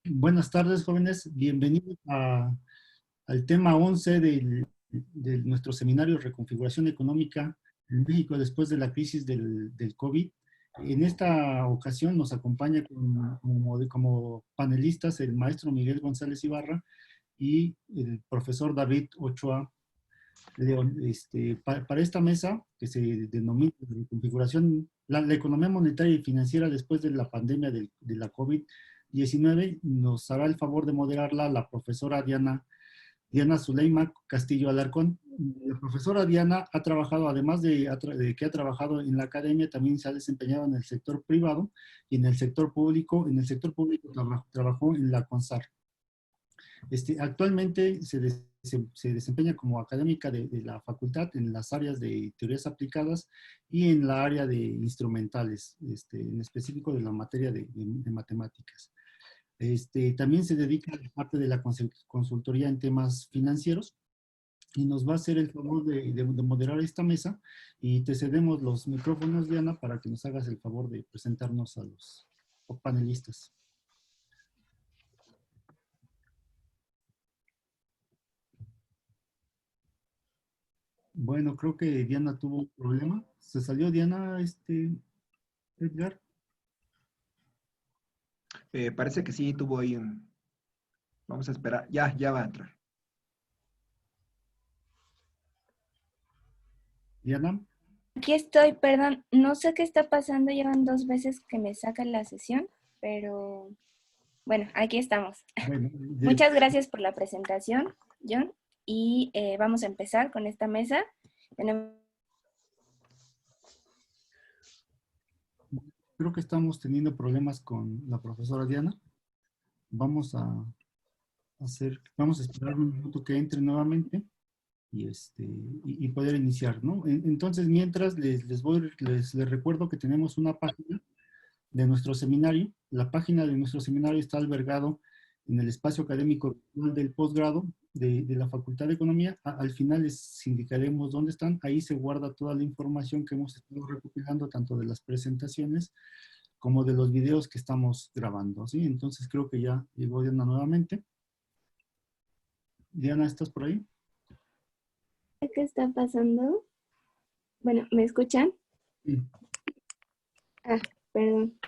Buenas tardes, jóvenes. Bienvenidos al tema 11 de nuestro seminario Reconfiguración Económica en México después de la crisis del COVID. En esta ocasión nos acompaña como panelistas el maestro Miguel González Ibarra y el profesor David Ochoa León. Para esta mesa, que se denomina Reconfiguración, la economía monetaria y financiera después de la pandemia de la COVID-19, nos hará el favor de moderarla la profesora Diana Zuleima Castillo Alarcón. La profesora Diana ha trabajado, además de que ha trabajado en la academia, también se ha desempeñado en el sector privado y en el sector público. En el sector público trabajó en la CONSAR. Actualmente se desempeña como académica de la facultad en las áreas de teorías aplicadas y en la área de instrumentales, en específico de la materia de matemáticas. También se dedica a parte de la consultoría en temas financieros y nos va a hacer el favor de moderar esta mesa, y te cedemos los micrófonos, Diana, para que nos hagas el favor de presentarnos a los panelistas. Bueno, creo que Diana tuvo un problema. ¿Se salió Diana, Edgar? Parece que sí, tuvo ahí un... Vamos a esperar. Ya va a entrar. Diana. Aquí estoy, perdón, no sé qué está pasando, llevan 2 veces que me sacan la sesión, pero bueno, aquí estamos. Bueno, Muchas gracias por la presentación, John, y vamos a empezar con esta mesa. creo que estamos teniendo problemas con la profesora Diana. Vamos a esperar un minuto que entre nuevamente y poder iniciar, ¿no? Entonces, mientras les recuerdo que tenemos una página de nuestro seminario. La página de nuestro seminario está albergado en el espacio académico del posgrado de la Facultad de Economía. Al final les indicaremos dónde están. Ahí se guarda toda la información que hemos estado recopilando, tanto de las presentaciones como de los videos que estamos grabando, ¿sí? Entonces creo que ya llegó Diana nuevamente. Diana, ¿estás por ahí? ¿Qué está pasando? Bueno, ¿me escuchan? Sí. Perdón.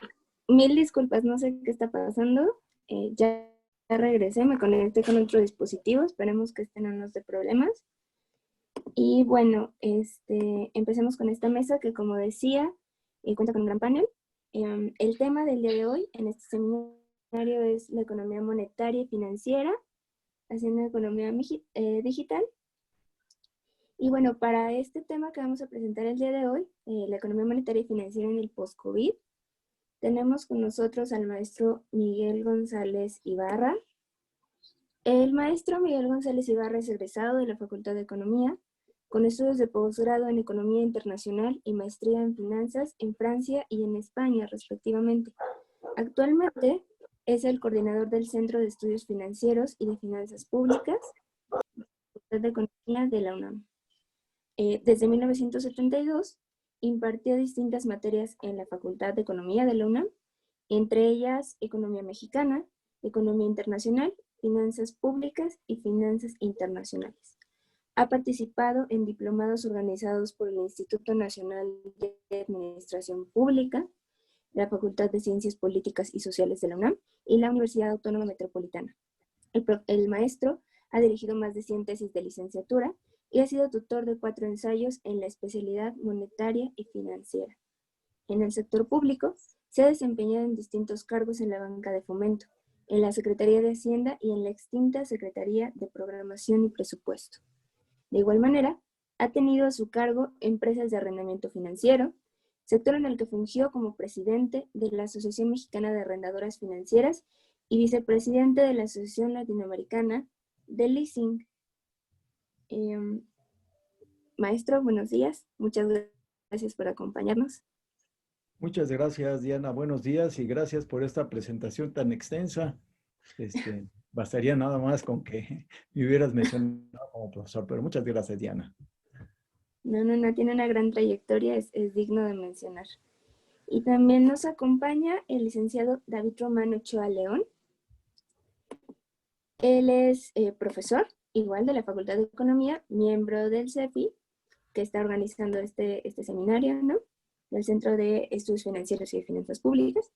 Mil disculpas, no sé qué está pasando. Ya regresé, me conecté con otro dispositivo. Esperemos que este no nos dé problemas. Y bueno, empecemos con esta mesa que, como decía, cuenta con un gran panel. El tema del día de hoy en este seminario es la economía monetaria y financiera, haciendo economía digital. Y bueno, para este tema que vamos a presentar el día de hoy, la economía monetaria y financiera en el post-COVID, tenemos con nosotros al maestro Miguel González Ibarra. El maestro Miguel González Ibarra es egresado de la Facultad de Economía, con estudios de posgrado en Economía Internacional y maestría en Finanzas en Francia y en España, respectivamente. Actualmente es el coordinador del Centro de Estudios Financieros y de Finanzas Públicas de la Facultad de Economía de la UNAM. Desde 1972 impartió distintas materias en la Facultad de Economía de la UNAM, entre ellas Economía Mexicana, Economía Internacional, Finanzas Públicas y Finanzas Internacionales. Ha participado en diplomados organizados por el Instituto Nacional de Administración Pública, la Facultad de Ciencias Políticas y Sociales de la UNAM y la Universidad Autónoma Metropolitana. El maestro ha dirigido más de 100 tesis de licenciatura y ha sido tutor de 4 ensayos en la especialidad monetaria y financiera. En el sector público, se ha desempeñado en distintos cargos en la banca de fomento, en la Secretaría de Hacienda y en la extinta Secretaría de Programación y Presupuesto. De igual manera, ha tenido a su cargo empresas de arrendamiento financiero, sector en el que fungió como presidente de la Asociación Mexicana de Arrendadoras Financieras y vicepresidente de la Asociación Latinoamericana de Leasing. Maestro, buenos días. Muchas gracias por acompañarnos. Muchas gracias, Diana. Buenos días y gracias por esta presentación tan extensa. Bastaría nada más con que me hubieras mencionado como profesor, pero muchas gracias, Diana. No, tiene una gran trayectoria, es digno de mencionar. Y también nos acompaña el licenciado David Román Ochoa León. Él es profesor, igual de la Facultad de Economía, miembro del CEFI, que está organizando este seminario, ¿no? Del Centro de Estudios Financieros y de Finanzas Públicas.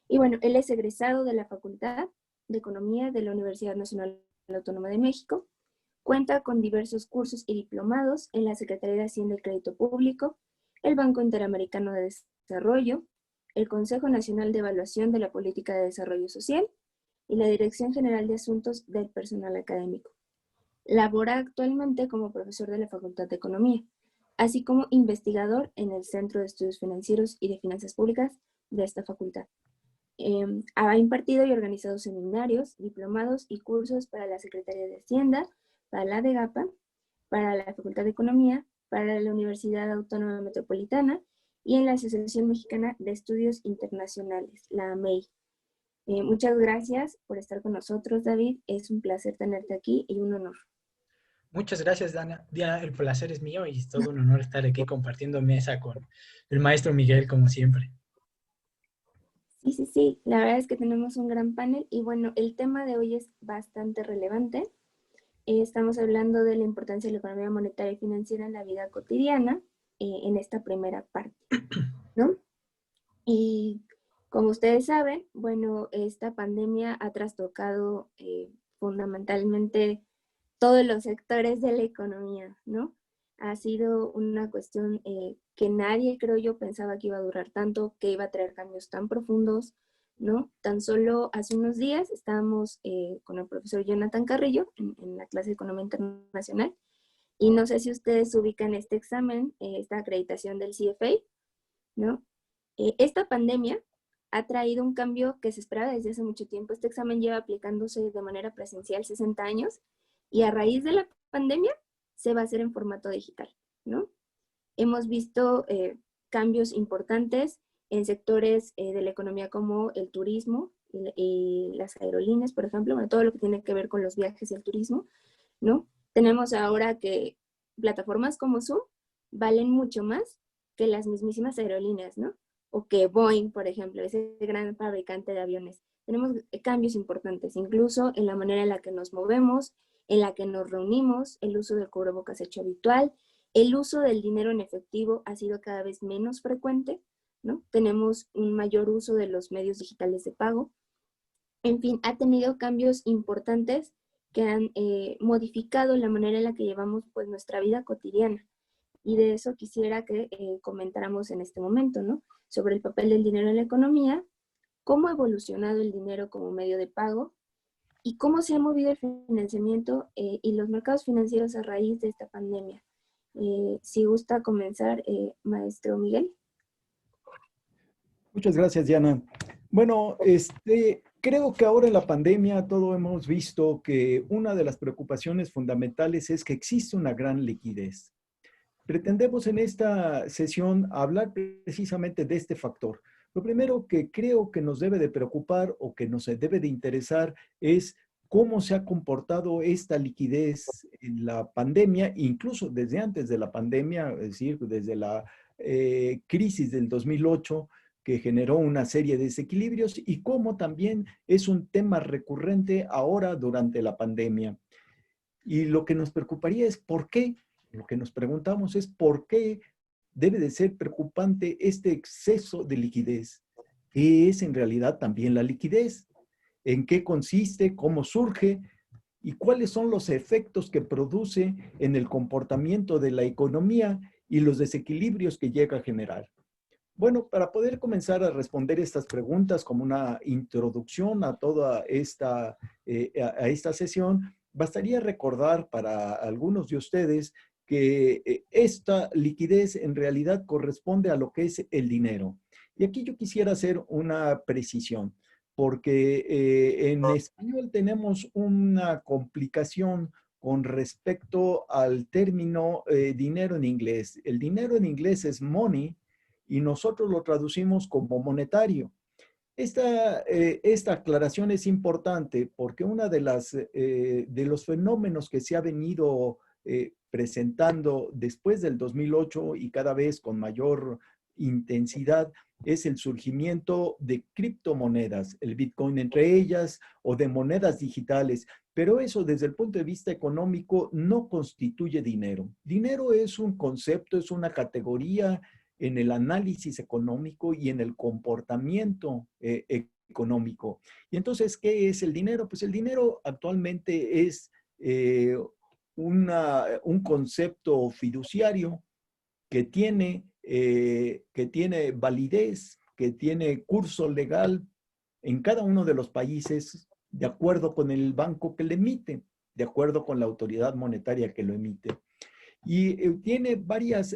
Y bueno, él es egresado de la Facultad de Economía de la Universidad Nacional Autónoma de México. Cuenta con diversos cursos y diplomados en la Secretaría de Hacienda y Crédito Público, el Banco Interamericano de Desarrollo, el Consejo Nacional de Evaluación de la Política de Desarrollo Social y la Dirección General de Asuntos del Personal Académico. Labora actualmente como profesor de la Facultad de Economía, así como investigador en el Centro de Estudios Financieros y de Finanzas Públicas de esta facultad. Ha impartido y organizado seminarios, diplomados y cursos para la Secretaría de Hacienda, para la DEGAPA, para la Facultad de Economía, para la Universidad Autónoma Metropolitana y en la Asociación Mexicana de Estudios Internacionales, la AMEI. Muchas gracias por estar con nosotros, David. Es un placer tenerte aquí y un honor. Muchas gracias, Diana. El placer es mío y es todo un honor estar aquí compartiendo mesa con el maestro Miguel, como siempre. Sí. La verdad es que tenemos un gran panel y bueno, el tema de hoy es bastante relevante. Estamos hablando de la importancia de la economía monetaria y financiera en la vida cotidiana en esta primera parte, ¿no? Y como ustedes saben, bueno, esta pandemia ha trastocado fundamentalmente todos los sectores de la economía, ¿no? Ha sido una cuestión que nadie, creo yo, pensaba que iba a durar tanto, que iba a traer cambios tan profundos, ¿no? Tan solo hace unos días estábamos con el profesor Jonathan Carrillo en la clase de Economía Internacional, y no sé si ustedes ubican este examen, esta acreditación del CFA, ¿no? Esta pandemia ha traído un cambio que se esperaba desde hace mucho tiempo. Este examen lleva aplicándose de manera presencial 60 años y a raíz de la pandemia se va a hacer en formato digital, ¿no? Hemos visto cambios importantes en sectores de la economía como el turismo y las aerolíneas, por ejemplo, bueno, todo lo que tiene que ver con los viajes y el turismo, ¿no? Tenemos ahora que plataformas como Zoom valen mucho más que las mismísimas aerolíneas, ¿no? O que Boeing, por ejemplo, ese gran fabricante de aviones. Tenemos cambios importantes, incluso en la manera en la que nos movemos, en la que nos reunimos, el uso del cubrebocas hecho habitual, el uso del dinero en efectivo ha sido cada vez menos frecuente, ¿no? Tenemos un mayor uso de los medios digitales de pago. En fin, ha tenido cambios importantes que han modificado la manera en la que llevamos pues nuestra vida cotidiana. Y de eso quisiera que comentáramos en este momento, ¿no? Sobre el papel del dinero en la economía, cómo ha evolucionado el dinero como medio de pago y cómo se ha movido el financiamiento y los mercados financieros a raíz de esta pandemia. Si gusta comenzar, maestro Miguel. Muchas gracias, Diana. Bueno, creo que ahora en la pandemia todos hemos visto que una de las preocupaciones fundamentales es que existe una gran liquidez. Pretendemos en esta sesión hablar precisamente de este factor. Lo primero que creo que nos debe de preocupar o que nos debe de interesar es cómo se ha comportado esta liquidez en la pandemia, incluso desde antes de la pandemia, es decir, desde la crisis del 2008, que generó una serie de desequilibrios, y cómo también es un tema recurrente ahora durante la pandemia. Y lo que nos preocuparía es por qué. Lo que nos preguntamos es por qué debe de ser preocupante este exceso de liquidez. ¿Qué es en realidad también la liquidez? ¿En qué consiste? ¿Cómo surge? ¿Y cuáles son los efectos que produce en el comportamiento de la economía y los desequilibrios que llega a generar? Bueno, para poder comenzar a responder estas preguntas como una introducción a toda esta sesión, bastaría recordar para algunos de ustedes que esta liquidez en realidad corresponde a lo que es el dinero. Y aquí yo quisiera hacer una precisión, porque en español tenemos una complicación con respecto al término dinero en inglés. El dinero en inglés es money y nosotros lo traducimos como monetario. Esta aclaración es importante porque una de los fenómenos que se ha venido presentando después del 2008 y cada vez con mayor intensidad es el surgimiento de criptomonedas, el Bitcoin entre ellas, o de monedas digitales. Pero eso desde el punto de vista económico no constituye dinero. Dinero es un concepto, es una categoría en el análisis económico y en el comportamiento económico. Y entonces, ¿qué es el dinero? Pues el dinero actualmente es un concepto fiduciario que tiene validez, que tiene curso legal en cada uno de los países de acuerdo con el banco que lo emite, de acuerdo con la autoridad monetaria que lo emite. Y tiene varias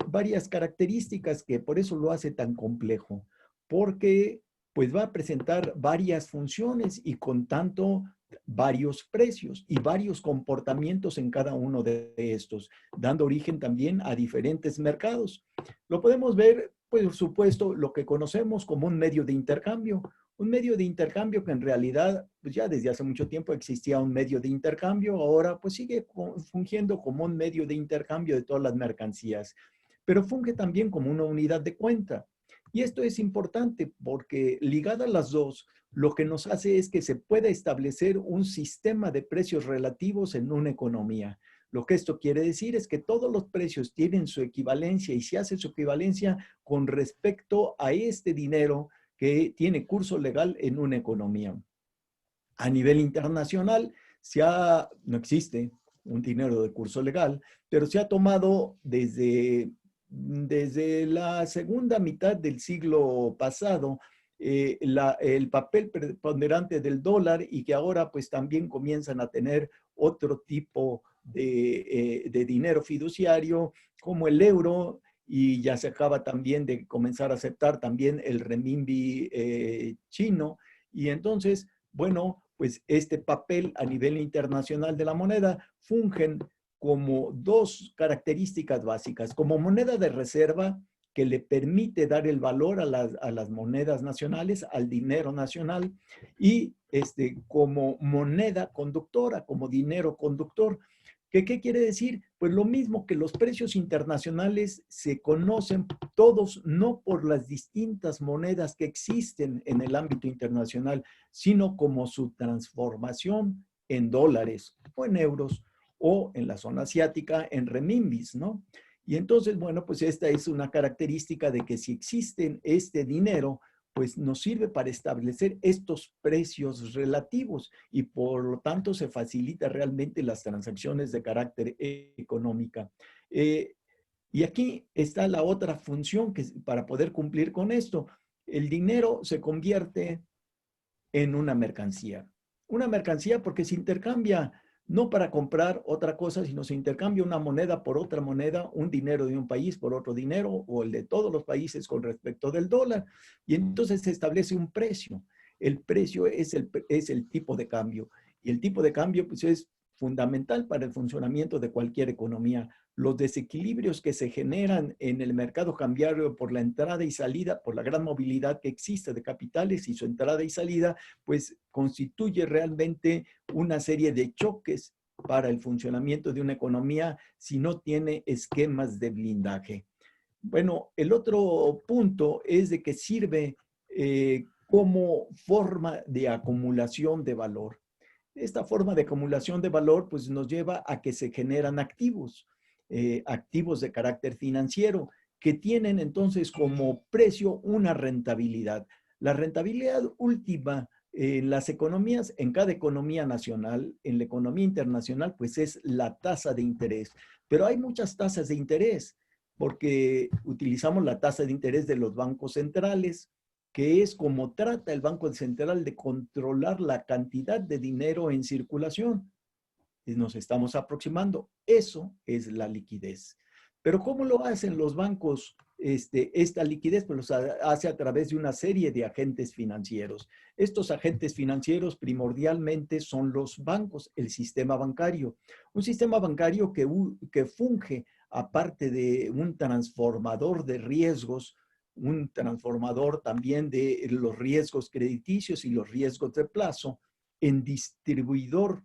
características que por eso lo hace tan complejo, porque pues va a presentar varias funciones y con tanto varios precios y varios comportamientos en cada uno de estos, dando origen también a diferentes mercados. Lo podemos ver, pues, por supuesto, lo que conocemos como un medio de intercambio. Un medio de intercambio que en realidad, pues ya desde hace mucho tiempo existía un medio de intercambio, ahora pues sigue fungiendo como un medio de intercambio de todas las mercancías, pero funge también como una unidad de cuenta. Y esto es importante porque ligada a las dos, lo que nos hace es que se pueda establecer un sistema de precios relativos en una economía. Lo que esto quiere decir es que todos los precios tienen su equivalencia y se hace su equivalencia con respecto a este dinero que tiene curso legal en una economía. A nivel internacional, no existe un dinero de curso legal, pero se ha tomado desde la segunda mitad del siglo pasado el papel preponderante del dólar y que ahora pues también comienzan a tener otro tipo de dinero fiduciario como el euro, y ya se acaba también de comenzar a aceptar también el renminbi chino. Y entonces, bueno, pues este papel a nivel internacional de la moneda fungen como dos características básicas, como moneda de reserva que le permite dar el valor a las monedas nacionales, al dinero nacional, y como moneda conductora, como dinero conductor. ¿Qué quiere decir? Pues lo mismo que los precios internacionales se conocen todos no por las distintas monedas que existen en el ámbito internacional, sino como su transformación en dólares o en euros o en la zona asiática en renminbis, ¿no? Y entonces, bueno, pues esta es una característica de que si existe este dinero, pues nos sirve para establecer estos precios relativos y por lo tanto se facilita realmente las transacciones de carácter económica. Y aquí está la otra función que para poder cumplir con esto. El dinero se convierte en una mercancía. Una mercancía porque se intercambia no para comprar otra cosa, sino se intercambia una moneda por otra moneda, un dinero de un país por otro dinero, o el de todos los países con respecto del dólar. Y entonces se establece un precio. El precio es el tipo de cambio. Y el tipo de cambio pues, es fundamental para el funcionamiento de cualquier economía. Los desequilibrios que se generan en el mercado cambiario por la entrada y salida, por la gran movilidad que existe de capitales y su entrada y salida, pues constituye realmente una serie de choques para el funcionamiento de una economía si no tiene esquemas de blindaje. Bueno, el otro punto es de que sirve como forma de acumulación de valor. Esta forma de acumulación de valor pues nos lleva a que se generan activos, activos de carácter financiero, que tienen entonces como precio una rentabilidad. La rentabilidad última en las economías, en cada economía nacional, en la economía internacional, pues es la tasa de interés. Pero hay muchas tasas de interés, porque utilizamos la tasa de interés de los bancos centrales, que es como trata el Banco Central de controlar la cantidad de dinero en circulación. Y nos estamos aproximando. Eso es la liquidez. Pero ¿cómo lo hacen los bancos? Esta liquidez pues lo hace a través de una serie de agentes financieros. Estos agentes financieros primordialmente son los bancos, el sistema bancario. Un sistema bancario que funge aparte de un transformador de riesgos, un transformador también de los riesgos crediticios y los riesgos de plazo, en distribuidor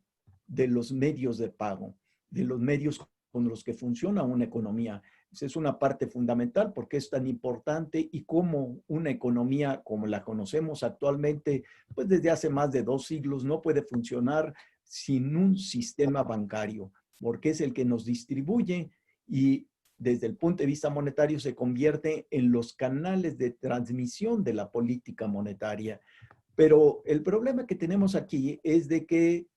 de los medios de pago, de los medios con los que funciona una economía. pues es una parte fundamental porque es tan importante y como una economía como la conocemos actualmente, pues desde hace más de 2 siglos no puede funcionar sin un sistema bancario, porque es el que nos distribuye y desde el punto de vista monetario se convierte en los canales de transmisión de la política monetaria. Pero el problema que tenemos aquí es de que,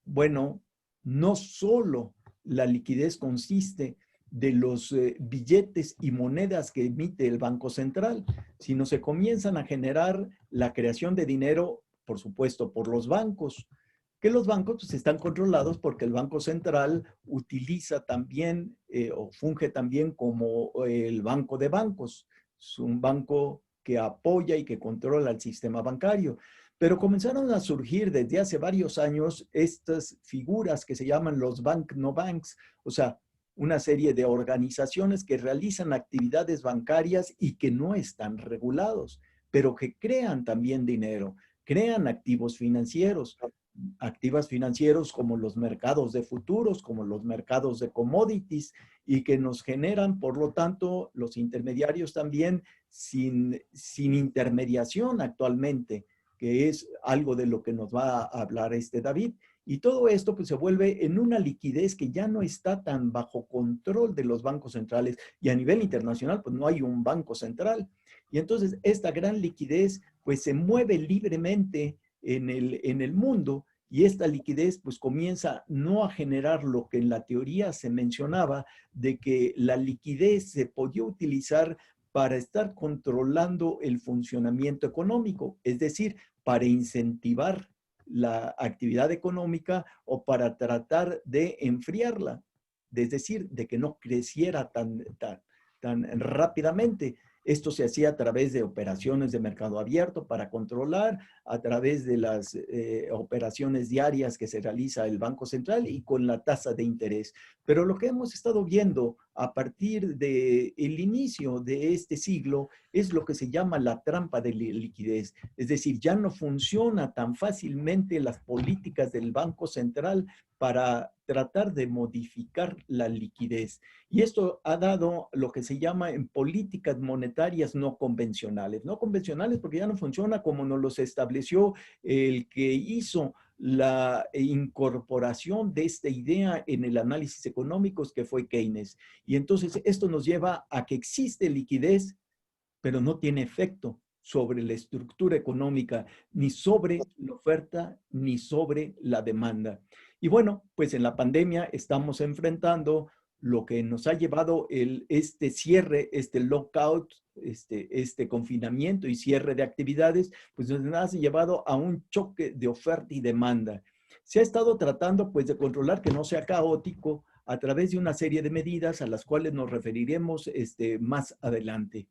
bueno, no solo la liquidez consiste de los billetes y monedas que emite el Banco Central, sino se comienzan a generar la creación de dinero, por supuesto, por los bancos, que los bancos pues, están controlados porque el Banco Central utiliza también o funge también como el banco de bancos. Es un banco que apoya y que controla el sistema bancario. Pero comenzaron a surgir desde hace varios años estas figuras que se llaman los bank no banks, o sea, una serie de organizaciones que realizan actividades bancarias y que no están regulados, pero que crean también dinero, crean activos financieros como los mercados de futuros, como los mercados de commodities, y que nos generan, por lo tanto, los intermediarios también sin intermediación actualmente, que es algo de lo que nos va a hablar David. Y todo esto pues, se vuelve en una liquidez que ya no está tan bajo control de los bancos centrales, y a nivel internacional pues no hay un banco central. Y entonces esta gran liquidez pues se mueve libremente en el mundo, y esta liquidez pues comienza no a generar lo que en la teoría se mencionaba, de que la liquidez se podía utilizar para estar controlando el funcionamiento económico, es decir, para incentivar la actividad económica o para tratar de enfriarla, es decir, de que no creciera tan rápidamente. Esto se hacía a través de operaciones de mercado abierto para controlar, a través de las operaciones diarias que se realiza el Banco Central y con la tasa de interés. Pero lo que hemos estado viendo a partir del inicio de este siglo es lo que se llama la trampa de liquidez. Es decir, ya no funciona tan fácilmente las políticas del Banco Central para tratar de modificar la liquidez. Y esto ha dado lo que se llama en políticas monetarias no convencionales. No convencionales porque ya no funciona como nos los estableció el que hizo la incorporación de esta idea en el análisis económico, que fue Keynes. Y entonces esto nos lleva a que existe liquidez, pero no tiene efecto sobre la estructura económica, ni sobre la oferta, ni sobre la demanda. Y bueno, pues en la pandemia estamos enfrentando lo que nos ha llevado este cierre, este lockout, este confinamiento y cierre de actividades, pues nos ha llevado a un choque de oferta y demanda. Se ha estado tratando pues de controlar que no sea caótico a través de una serie de medidas a las cuales nos referiremos más adelante.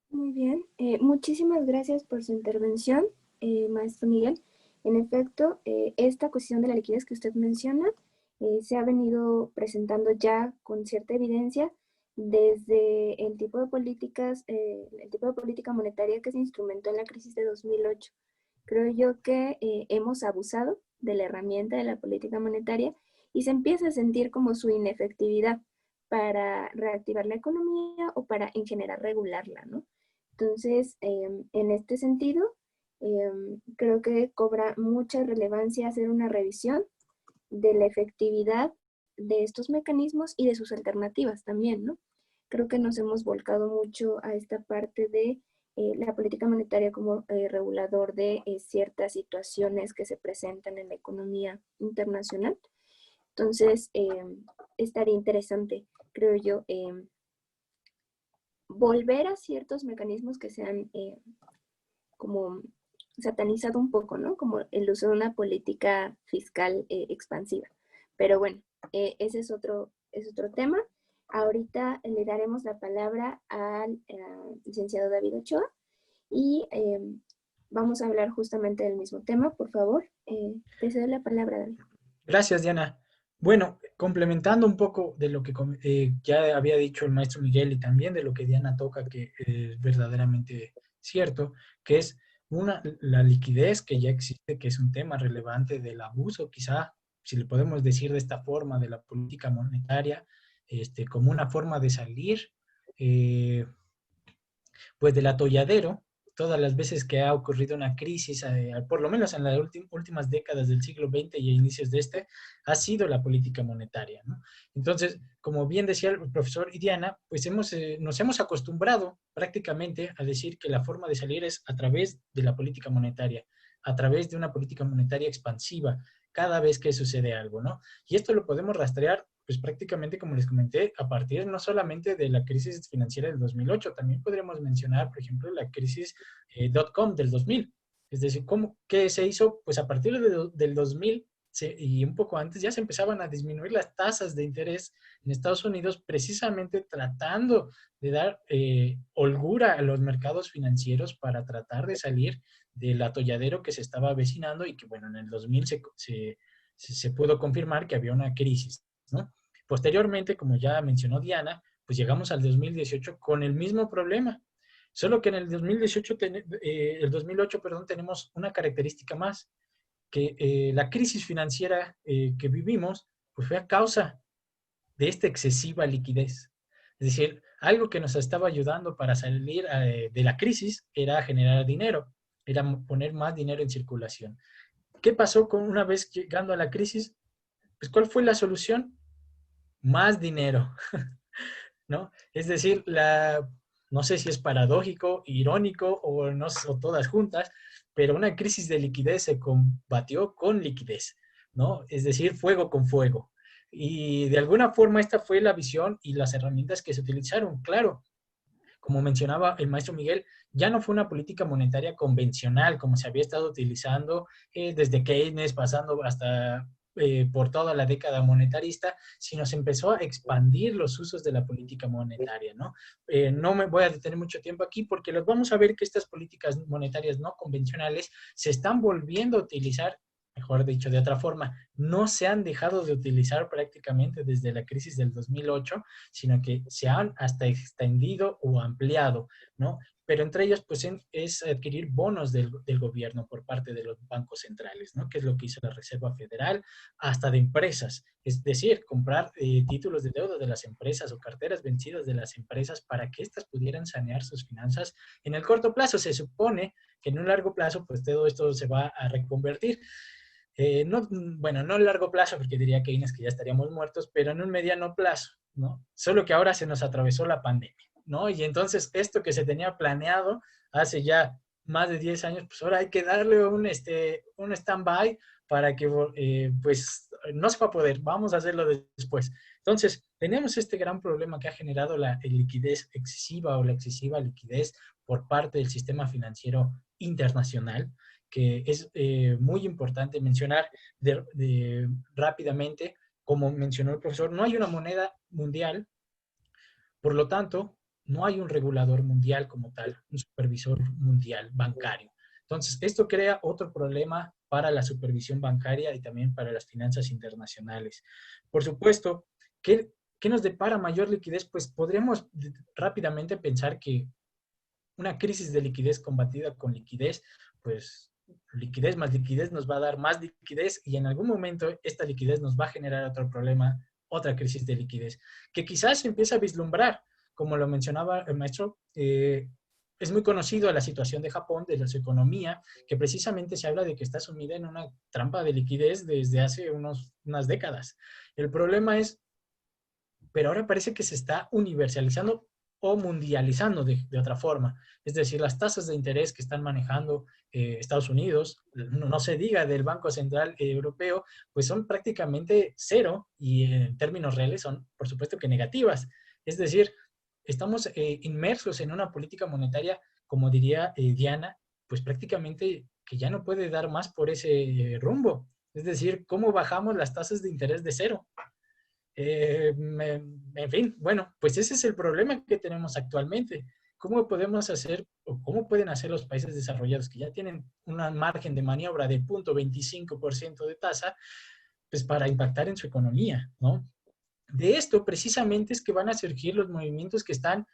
Muy bien, muchísimas gracias por su intervención, maestro Miguel. En efecto, esta cuestión de la liquidez que usted menciona se ha venido presentando ya con cierta evidencia desde el tipo de políticas, el tipo de política monetaria que se instrumentó en la crisis de 2008. Creo yo que hemos abusado de la herramienta de la política monetaria y se empieza a sentir como su inefectividad para reactivar la economía o para en general regularla, ¿no? Entonces, en este sentido, creo que cobra mucha relevancia hacer una revisión de la efectividad de estos mecanismos y de sus alternativas también, ¿no? Creo que nos hemos volcado mucho a esta parte de la política monetaria como regulador de ciertas situaciones que se presentan en la economía internacional. Entonces, estaría interesante, creo yo, volver a ciertos mecanismos que se han como satanizado un poco, ¿no? Como el uso de una política fiscal expansiva. Pero bueno, ese es otro tema. Ahorita le daremos la palabra al licenciado David Ochoa y vamos a hablar justamente del mismo tema. Por favor, te cedo la palabra, David. Gracias, Diana. Bueno, complementando un poco de lo que ya había dicho el maestro Miguel y también de lo que Diana toca, que es verdaderamente cierto, que es la liquidez que ya existe, que es un tema relevante del abuso, quizá, si le podemos decir de esta forma, de la política monetaria, como una forma de salir pues del atolladero. Todas las veces que ha ocurrido una crisis, por lo menos en las últimas décadas del siglo XX y a inicios de este, ha sido la política monetaria, ¿no? Entonces, como bien decía el profesor Diana, pues nos hemos acostumbrado prácticamente a decir que la forma de salir es a través de la política monetaria, a través de una política monetaria expansiva, cada vez que sucede algo, ¿no? Y esto lo podemos rastrear pues prácticamente, como les comenté, a partir no solamente de la crisis financiera del 2008, también podríamos mencionar, por ejemplo, la crisis .com del 2000. Es decir, ¿qué se hizo? Pues a partir del 2000 y un poco antes ya se empezaban a disminuir las tasas de interés en Estados Unidos, precisamente tratando de dar holgura a los mercados financieros para tratar de salir del atolladero que se estaba avecinando y que, bueno, en el 2000 se pudo confirmar que había una crisis, ¿no? Posteriormente, como ya mencionó Diana, pues llegamos al 2018 con el mismo problema, solo que en el 2018, el 2008, perdón, tenemos una característica más, que la crisis financiera que vivimos pues fue a causa de esta excesiva liquidez. Es decir, algo que nos estaba ayudando para salir de la crisis era generar dinero, era poner más dinero en circulación. ¿Qué pasó una vez llegando a la crisis? Pues, ¿cuál fue la solución? Más dinero, ¿no? Es decir, no sé si es paradójico, irónico o todas juntas, pero una crisis de liquidez se combatió con liquidez, ¿no? Es decir, fuego con fuego. Y de alguna forma esta fue la visión y las herramientas que se utilizaron. Claro, como mencionaba el maestro Miguel, ya no fue una política monetaria convencional como se había estado utilizando desde Keynes, pasando hasta por toda la década monetarista, sino se empezó a expandir los usos de la política monetaria, ¿no? No me voy a detener mucho tiempo aquí porque los vamos a ver que estas políticas monetarias no convencionales se están volviendo a utilizar, mejor dicho de otra forma, no se han dejado de utilizar prácticamente desde la crisis del 2008, sino que se han hasta extendido o ampliado, ¿no? Pero entre ellos, pues, es adquirir bonos del gobierno por parte de los bancos centrales, ¿no? Que es lo que hizo la Reserva Federal, hasta de empresas. Es decir, comprar títulos de deuda de las empresas o carteras vencidas de las empresas para que éstas pudieran sanear sus finanzas en el corto plazo. Se supone que en un largo plazo, pues, todo esto se va a reconvertir. Bueno, no a largo plazo, porque diría Keynes que ya estaríamos muertos, pero en un mediano plazo, ¿no? Solo que ahora se nos atravesó la pandemia, ¿no? Y entonces esto que se tenía planeado hace ya más de 10 años, pues ahora hay que darle un stand-by para que, pues, no se va a poder, vamos a hacerlo después. Entonces, tenemos este gran problema que ha generado la liquidez excesiva o la excesiva liquidez por parte del sistema financiero internacional, que es muy importante mencionar rápidamente, como mencionó el profesor, no hay una moneda mundial, por lo tanto, no hay un regulador mundial como tal, un supervisor mundial bancario. Entonces, esto crea otro problema para la supervisión bancaria y también para las finanzas internacionales. Por supuesto, ¿qué nos depara mayor liquidez? Pues podríamos rápidamente pensar que una crisis de liquidez combatida con liquidez, pues liquidez más liquidez nos va a dar más liquidez y en algún momento esta liquidez nos va a generar otro problema, otra crisis de liquidez, que quizás se empieza a vislumbrar, como lo mencionaba el maestro. Es muy conocido la situación de Japón, de su economía, que precisamente se habla de que está sumida en una trampa de liquidez desde hace unas décadas. El problema es, pero ahora parece que se está universalizando o mundializando de otra forma. Es decir, las tasas de interés que están manejando Estados Unidos, no se diga del Banco Central Europeo, pues son prácticamente cero y en términos reales son, por supuesto, que negativas. Es decir, estamos inmersos en una política monetaria, como diría Diana, pues prácticamente que ya no puede dar más por ese rumbo. Es decir, ¿cómo bajamos las tasas de interés de cero? En fin, bueno, pues ese es el problema que tenemos actualmente. ¿Cómo podemos hacer o cómo pueden hacer los países desarrollados que ya tienen un margen de maniobra de 0.25% de tasa, pues para impactar en su economía, ¿no? De esto precisamente es que van a surgir los movimientos que están,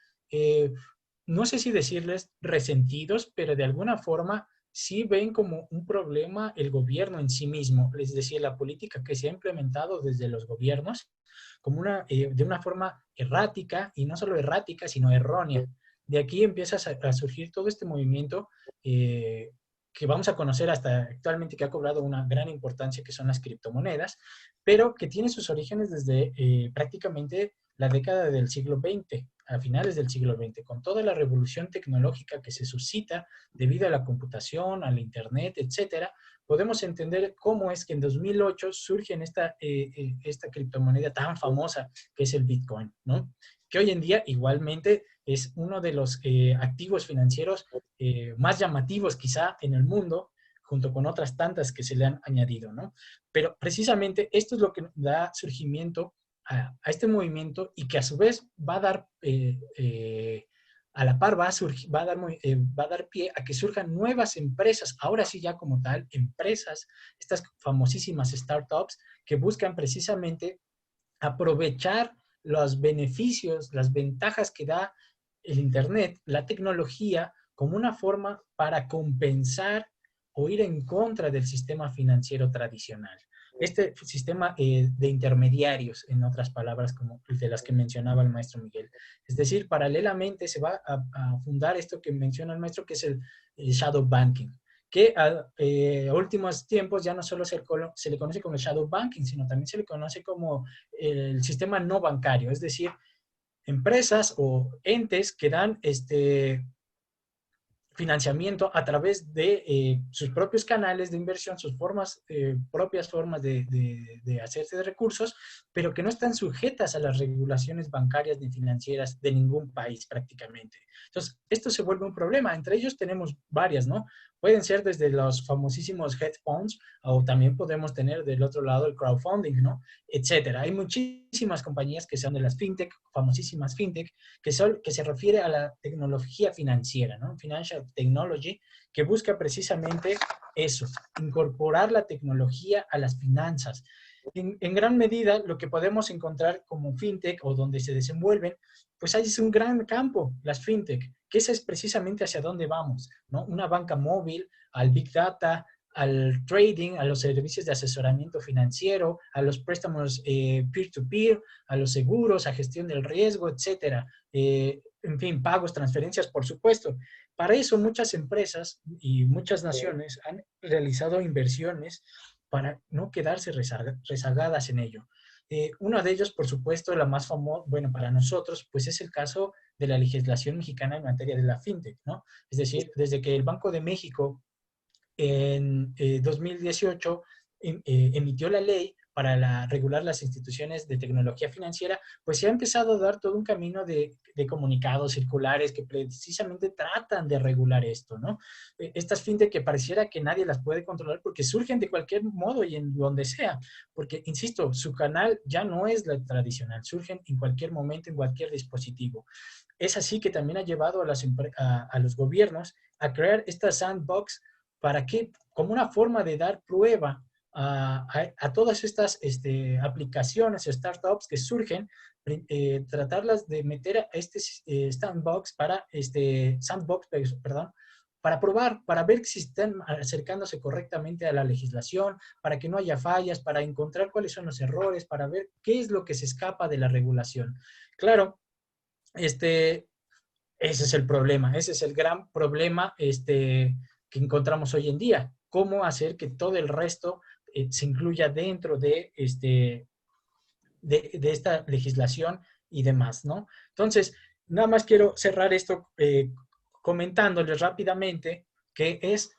no sé si decirles resentidos, pero de alguna forma sí ven como un problema el gobierno en sí mismo, es decir, la política que se ha implementado desde los gobiernos como de una forma errática, y no solo errática, sino errónea. De aquí empieza a surgir todo este movimiento que vamos a conocer hasta actualmente, que ha cobrado una gran importancia, que son las criptomonedas, pero que tiene sus orígenes desde prácticamente la década del siglo XX, a finales del siglo XX, con toda la revolución tecnológica que se suscita debido a la computación, al Internet, etcétera. Podemos entender cómo es que en 2008 surge esta criptomoneda tan famosa que es el Bitcoin, ¿no? Que hoy en día igualmente es uno de los activos financieros más llamativos quizá en el mundo, junto con otras tantas que se le han añadido, ¿no? Pero precisamente esto es lo que da surgimiento a este movimiento, y que a su vez va a dar, a la par va a dar pie a que surjan nuevas empresas, ahora sí ya como tal, empresas, estas famosísimas startups que buscan precisamente aprovechar los beneficios, las ventajas que da el Internet, la tecnología, como una forma para compensar o ir en contra del sistema financiero tradicional. Este sistema de intermediarios, en otras palabras, como el de las que mencionaba el maestro Miguel. Es decir, paralelamente se va a fundar esto que menciona el maestro, que es el shadow banking, que a últimos tiempos ya no solo se le conoce como el shadow banking, sino también se le conoce como el sistema no bancario, es decir, empresas o entes que dan financiamiento a través de sus propios canales de inversión, sus propias formas de hacerse de recursos, pero que no están sujetas a las regulaciones bancarias ni financieras de ningún país prácticamente. Entonces, esto se vuelve un problema. Entre ellos tenemos varias, ¿no? Pueden ser desde los famosísimos hedge funds, o también podemos tener del otro lado el crowdfunding, ¿no? Etcétera. Hay muchísimas compañías que son de las fintech, famosísimas fintech, que se refiere a la tecnología financiera, ¿no? Financial technology, que busca precisamente eso, incorporar la tecnología a las finanzas. En gran medida, lo que podemos encontrar como fintech, o donde se desenvuelven, pues ahí es un gran campo, las fintech, que esa es precisamente hacia dónde vamos, ¿no? Una banca móvil, al big data, al trading, a los servicios de asesoramiento financiero, a los préstamos peer-to-peer, a los seguros, a gestión del riesgo, etcétera. En fin, pagos, transferencias, por supuesto. Para eso muchas empresas y muchas naciones han realizado inversiones para no quedarse rezagadas en ello. Uno de ellos, por supuesto, la más famosa, bueno, para nosotros, pues es el caso de la legislación mexicana en materia de la fintech, ¿no? Es decir, desde que el Banco de México en 2018 emitió la ley para regular las instituciones de tecnología financiera, pues se ha empezado a dar todo un camino de comunicados circulares que precisamente tratan de regular esto, ¿no? Estas fintech que pareciera que nadie las puede controlar porque surgen de cualquier modo y en donde sea, porque, insisto, su canal ya no es la tradicional, surgen en cualquier momento, en cualquier dispositivo. Es así que también ha llevado a los gobiernos a crear esta sandbox. ¿Para qué? Como una forma de dar prueba a todas estas aplicaciones, startups que surgen, tratarlas de meter a este sandbox, perdón, para probar, para ver si están acercándose correctamente a la legislación, para que no haya fallas, para encontrar cuáles son los errores, para ver qué es lo que se escapa de la regulación. Claro, ese es el problema, ese es el gran problema que encontramos hoy en día. Cómo hacer que todo el resto se incluya dentro de esta legislación y demás, ¿no? Entonces, nada más quiero cerrar esto comentándoles rápidamente que es,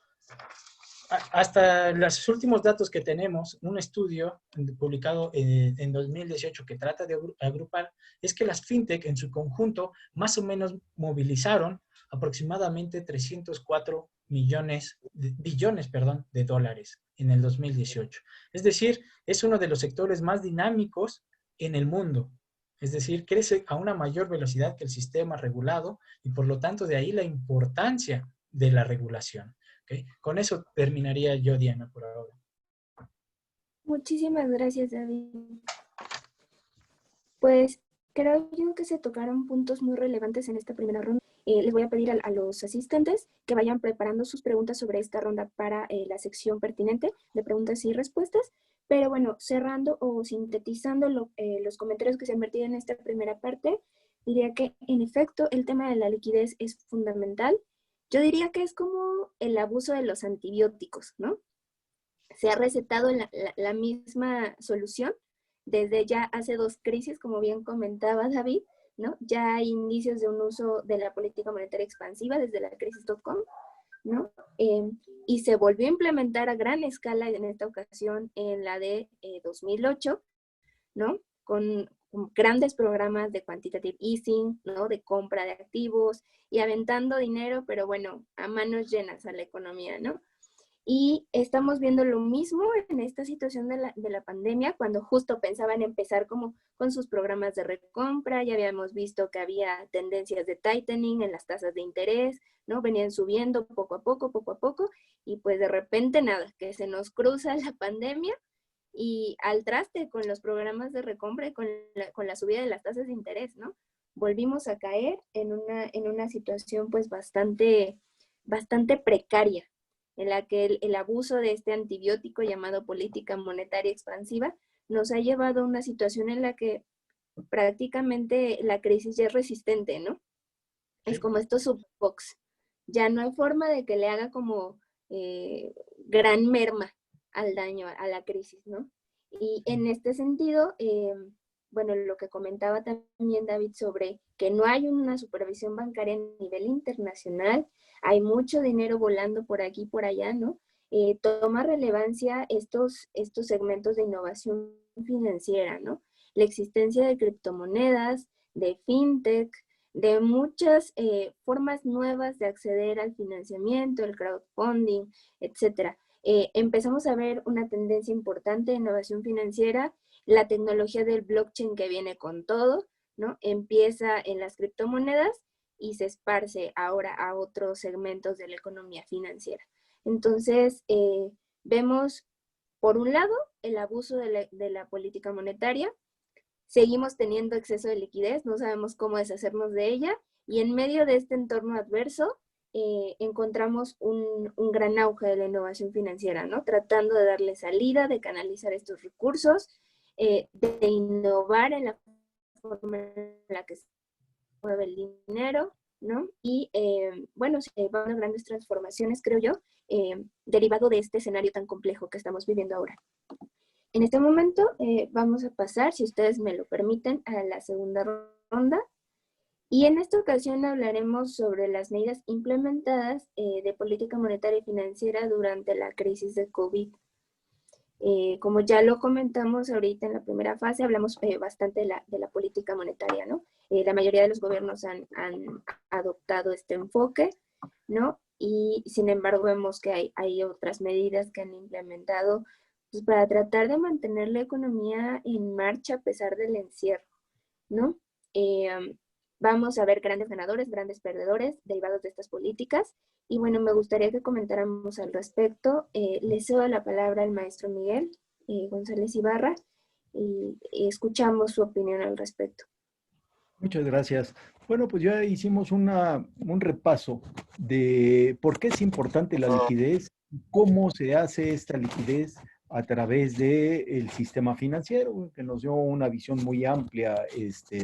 hasta los últimos datos que tenemos, un estudio publicado en 2018 que trata de agrupar, es que las fintech en su conjunto más o menos movilizaron aproximadamente 304 billones de dólares en el 2018. Es decir, es uno de los sectores más dinámicos en el mundo. Es decir, crece a una mayor velocidad que el sistema regulado, y por lo tanto de ahí la importancia de la regulación. ¿Okay? Con eso terminaría yo, Diana, por ahora. Muchísimas gracias, David. Pues creo yo que se tocaron puntos muy relevantes en esta primera ronda. Les voy a pedir a los asistentes que vayan preparando sus preguntas sobre esta ronda para la sección pertinente de preguntas y respuestas. Pero bueno, cerrando o sintetizando los comentarios que se han vertido en esta primera parte, diría que en efecto el tema de la liquidez es fundamental. Yo diría que es como el abuso de los antibióticos, ¿no? Se ha recetado la misma solución desde ya hace 2 crisis, como bien comentaba David, ¿no? Ya hay indicios de un uso de la política monetaria expansiva desde la crisis .com, ¿no? Y se volvió a implementar a gran escala en esta ocasión en la de 2008, ¿no? Con grandes programas de quantitative easing, ¿no? De compra de activos y aventando dinero, pero bueno, a manos llenas a la economía, ¿no? Y estamos viendo lo mismo en esta situación de la pandemia, cuando justo pensaban empezar como con sus programas de recompra. Ya habíamos visto que había tendencias de tightening en las tasas de interés, ¿no? Venían subiendo poco a poco, y pues de repente nada, que se nos cruza la pandemia y al traste con los programas de recompra y con la subida de las tasas de interés, ¿no? Volvimos a caer en una situación pues bastante precaria, en la que el abuso de este antibiótico llamado política monetaria expansiva nos ha llevado a una situación en la que prácticamente la crisis ya es resistente, ¿no? Sí. Es como estos subbox. Ya no hay forma de que le haga como gran merma al daño, a la crisis, ¿no? Y en este sentido, bueno, lo que comentaba también David sobre que no hay una supervisión bancaria a nivel internacional, hay mucho dinero volando por aquí y por allá, ¿no? Toma relevancia estos segmentos de innovación financiera, ¿no? La existencia de criptomonedas, de fintech, de muchas formas nuevas de acceder al financiamiento, el crowdfunding, etcétera. Empezamos a ver una tendencia importante de innovación financiera, la tecnología del blockchain que viene con todo, ¿no? Empieza en las criptomonedas y se esparce ahora a otros segmentos de la economía financiera. Entonces, vemos, por un lado, el abuso de la política monetaria, seguimos teniendo exceso de liquidez, no sabemos cómo deshacernos de ella, y en medio de este entorno adverso, encontramos un gran auge de la innovación financiera, ¿no? Tratando de darle salida, de canalizar estos recursos, de innovar en la forma en la que se mueve el dinero, ¿no? Y bueno, se van a grandes transformaciones, creo yo, derivado de este escenario tan complejo que estamos viviendo ahora. En este momento vamos a pasar, si ustedes me lo permiten, a la segunda ronda. Y en esta ocasión hablaremos sobre las medidas implementadas de política monetaria y financiera durante la crisis de COVID. Como ya lo comentamos ahorita en la primera fase, hablamos bastante de la política monetaria, ¿no? La mayoría de los gobiernos han adoptado este enfoque, ¿no? Y sin embargo vemos que hay otras medidas que han implementado pues, para tratar de mantener la economía en marcha a pesar del encierro, ¿no? Vamos a ver grandes ganadores, grandes perdedores derivados de estas políticas. Y bueno, me gustaría que comentáramos al respecto. Le cedo la palabra al maestro Miguel González Ibarra y escuchamos su opinión al respecto. Muchas gracias. Bueno, pues ya hicimos un repaso de por qué es importante la liquidez, cómo se hace esta liquidez a través del sistema financiero, que nos dio una visión muy amplia,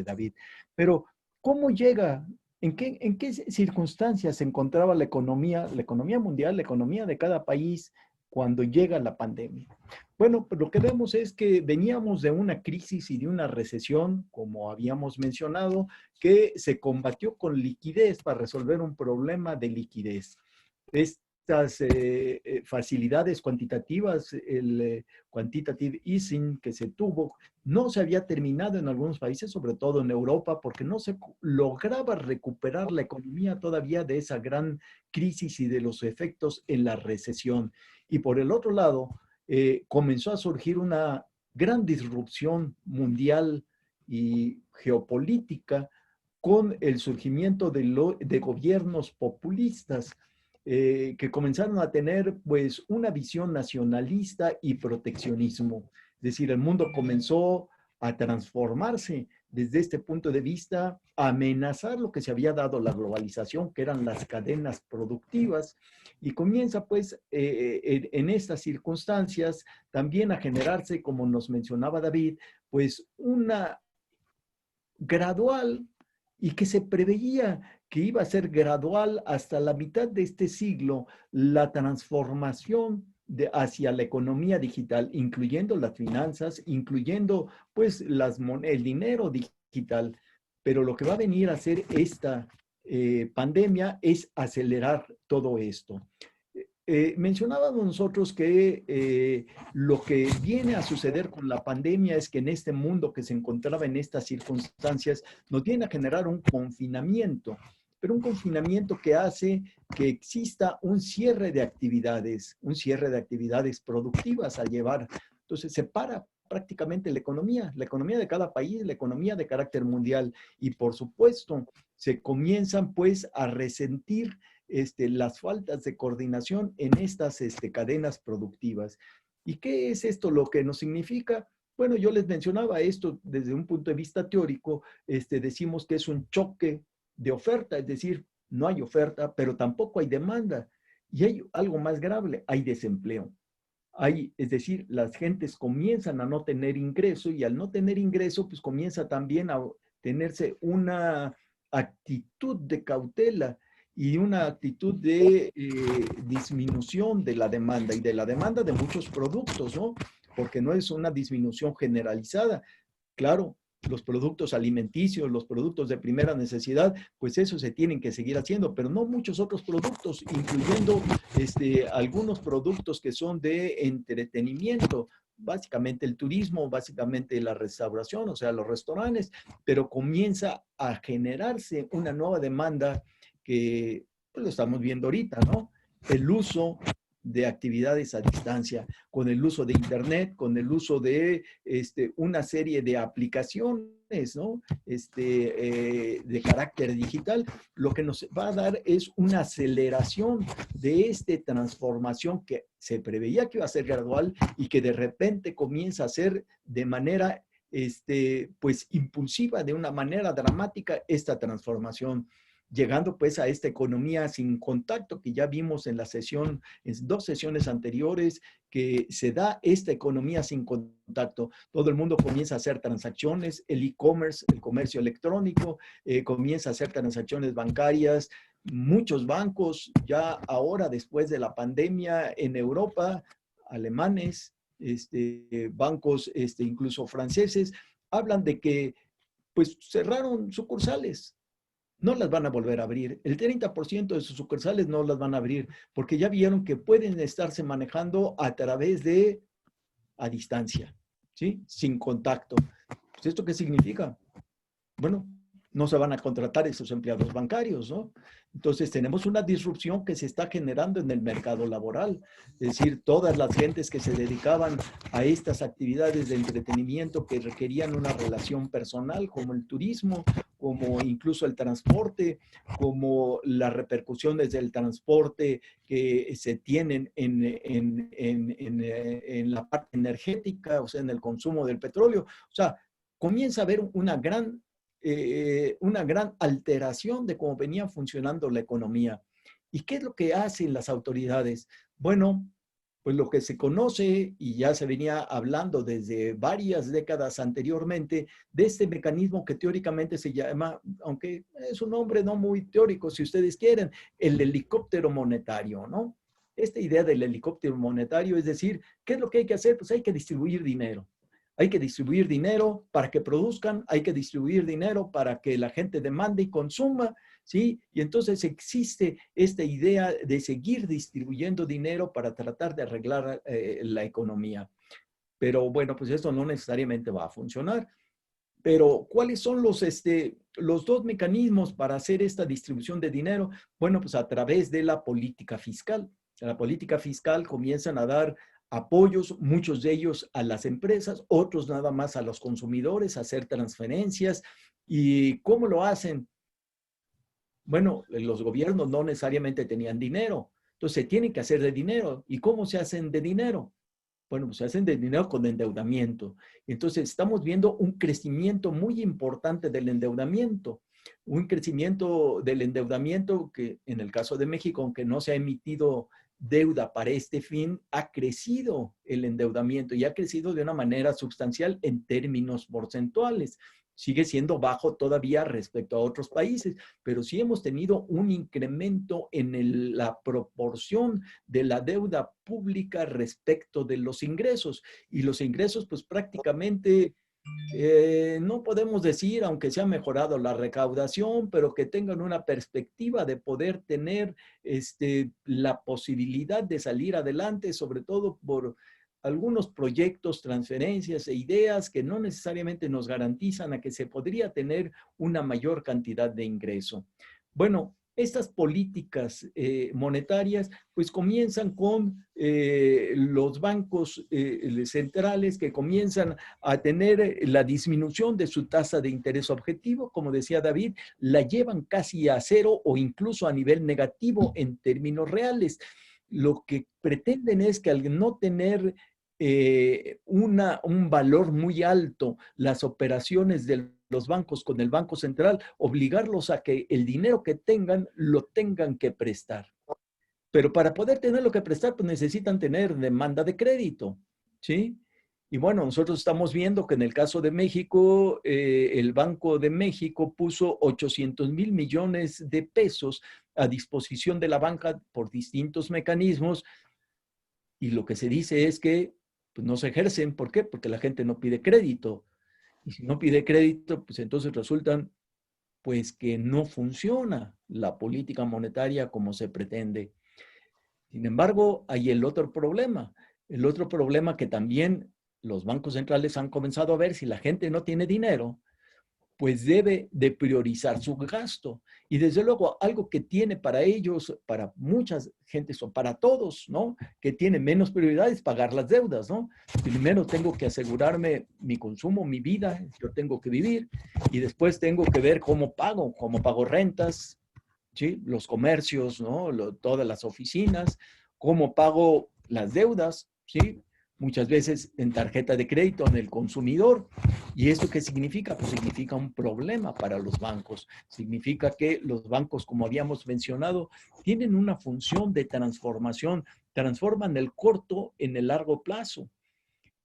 David. Pero, ¿cómo llega? ¿En qué circunstancias se encontraba la economía mundial, la economía de cada país cuando llega la pandemia? Bueno, pues lo que vemos es que veníamos de una crisis y de una recesión, como habíamos mencionado, que se combatió con liquidez para resolver un problema de liquidez. Estas facilidades cuantitativas, el quantitative easing que se tuvo, no se había terminado en algunos países, sobre todo en Europa, porque no se lograba recuperar la economía todavía de esa gran crisis y de los efectos en la recesión. Y por el otro lado, comenzó a surgir una gran disrupción mundial y geopolítica con el surgimiento de gobiernos populistas que comenzaron a tener pues una visión nacionalista y proteccionismo. Es decir, el mundo comenzó a transformarse desde este punto de vista, amenazar lo que se había dado la globalización, que eran las cadenas productivas, y comienza pues en estas circunstancias también a generarse, como nos mencionaba David, pues una gradual y que se preveía que iba a ser gradual hasta la mitad de este siglo, la transformación hacia la economía digital, incluyendo las finanzas, incluyendo pues el dinero digital. Pero lo que va a venir a hacer esta pandemia es acelerar todo esto. Mencionábamos nosotros que lo que viene a suceder con la pandemia es que en este mundo que se encontraba en estas circunstancias nos viene a generar un confinamiento, pero un confinamiento que hace que exista un cierre de actividades productivas a llevar. Entonces se para prácticamente la economía de cada país, la economía de carácter mundial, y por supuesto se comienzan pues a resentir las faltas de coordinación en estas cadenas productivas. ¿Y qué es esto lo que nos significa? Bueno, yo les mencionaba esto desde un punto de vista teórico, decimos que es un choque de oferta, es decir, no hay oferta, pero tampoco hay demanda. Y hay algo más grave, hay desempleo. Es decir, las gentes comienzan a no tener ingreso, y al no tener ingreso, pues comienza también a tenerse una actitud de cautela y una actitud de disminución de la demanda, y de la demanda de muchos productos, ¿no? Porque no es una disminución generalizada. Claro, los productos alimenticios, los productos de primera necesidad, pues eso se tienen que seguir haciendo, pero no muchos otros productos, incluyendo algunos productos que son de entretenimiento, básicamente el turismo, básicamente la restauración, o sea, los restaurantes, pero comienza a generarse una nueva demanda que pues, lo estamos viendo ahorita, ¿no? El uso de actividades a distancia, con el uso de Internet, con el uso de una serie de aplicaciones, ¿no? De carácter digital, lo que nos va a dar es una aceleración de esta transformación que se preveía que iba a ser gradual y que de repente comienza a ser de manera pues impulsiva, de una manera dramática, esta transformación, llegando pues a esta economía sin contacto que ya vimos en la sesión, en 2 sesiones anteriores, que se da esta economía sin contacto. Todo el mundo comienza a hacer transacciones, el e-commerce, el comercio electrónico, comienza a hacer transacciones bancarias. Muchos bancos ya ahora, después de la pandemia en Europa, alemanes, bancos incluso franceses, hablan de que pues cerraron sucursales. No las van a volver a abrir. El 30% de sus sucursales no las van a abrir porque ya vieron que pueden estarse manejando a través de a distancia, ¿sí? Sin contacto. Pues, ¿esto qué significa? Bueno, no se van a contratar esos empleados bancarios, ¿no? Entonces tenemos una disrupción que se está generando en el mercado laboral. Es decir, todas las gentes que se dedicaban a estas actividades de entretenimiento que requerían una relación personal, como el turismo, como incluso el transporte, como las repercusiones del transporte que se tienen en la parte energética, o sea, en el consumo del petróleo. O sea, comienza a haber una gran alteración de cómo venía funcionando la economía. ¿Y qué es lo que hacen las autoridades? Bueno, pues lo que se conoce, y ya se venía hablando desde varias décadas anteriormente, de este mecanismo que teóricamente se llama, aunque es un nombre no muy teórico, si ustedes quieren, el helicóptero monetario, ¿no? Esta idea del helicóptero monetario, es decir, ¿qué es lo que hay que hacer? Pues hay que distribuir dinero. Hay que distribuir dinero para que produzcan, hay que distribuir dinero para que la gente demande y consuma, ¿sí? Y entonces existe esta idea de seguir distribuyendo dinero para tratar de arreglar la economía. Pero bueno, pues esto no necesariamente va a funcionar. Pero, ¿cuáles son los 2 mecanismos para hacer esta distribución de dinero? Bueno, pues a través de la política fiscal. La política fiscal comienzan a dar apoyos, muchos de ellos a las empresas, otros nada más a los consumidores, a hacer transferencias. ¿Y cómo lo hacen? Bueno, los gobiernos no necesariamente tenían dinero, entonces se tienen que hacer de dinero. ¿Y cómo se hacen de dinero? Bueno, pues se hacen de dinero con endeudamiento. Entonces, estamos viendo un crecimiento muy importante del endeudamiento. Un crecimiento del endeudamiento que en el caso de México, aunque no se ha emitido deuda para este fin, ha crecido el endeudamiento y ha crecido de una manera sustancial en términos porcentuales. Sigue siendo bajo todavía respecto a otros países, pero sí hemos tenido un incremento en la proporción de la deuda pública respecto de los ingresos. Y los ingresos, pues prácticamente no podemos decir, aunque se ha mejorado la recaudación, pero que tengan una perspectiva de poder tener la posibilidad de salir adelante, sobre todo por algunos proyectos, transferencias e ideas que no necesariamente nos garantizan a que se podría tener una mayor cantidad de ingreso. Bueno, estas políticas monetarias pues comienzan con los bancos centrales que comienzan a tener la disminución de su tasa de interés objetivo, como decía David, la llevan casi a cero o incluso a nivel negativo en términos reales. Lo que pretenden es que al no tener un valor muy alto las operaciones de los bancos con el Banco Central, obligarlos a que el dinero que tengan lo tengan que prestar. Pero para poder tenerlo que prestar, pues necesitan tener demanda de crédito, ¿sí? Y bueno, nosotros estamos viendo que en el caso de México, el Banco de México puso 800,000 millones de pesos a disposición de la banca por distintos mecanismos y lo que se dice es que pues, no se ejercen. ¿Por qué? Porque la gente no pide crédito. Y si no pide crédito, pues entonces resultan pues que no funciona la política monetaria como se pretende. Sin embargo, hay el otro problema que también los bancos centrales han comenzado a ver: si la gente no tiene dinero, pues debe de priorizar su gasto. Y desde luego, algo que tiene para ellos, para muchas gentes o para todos, ¿no? Que tiene menos prioridad es pagar las deudas, ¿no? Primero tengo que asegurarme mi consumo, mi vida, yo tengo que vivir, y después tengo que ver cómo pago rentas, ¿sí? Los comercios, ¿no? Todas las oficinas, cómo pago las deudas, ¿sí? Muchas veces en tarjeta de crédito, en el consumidor. ¿Y esto qué significa? Pues significa un problema para los bancos. Significa que los bancos, como habíamos mencionado, tienen una función de transformación. Transforman el corto en el largo plazo.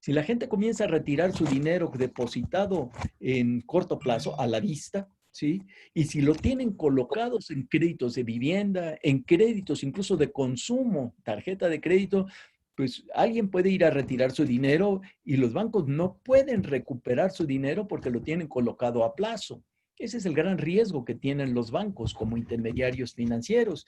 Si la gente comienza a retirar su dinero depositado en corto plazo, a la vista, ¿sí? Y si lo tienen colocados en créditos de vivienda, en créditos incluso de consumo, tarjeta de crédito, pues alguien puede ir a retirar su dinero y los bancos no pueden recuperar su dinero porque lo tienen colocado a plazo. Ese es el gran riesgo que tienen los bancos como intermediarios financieros.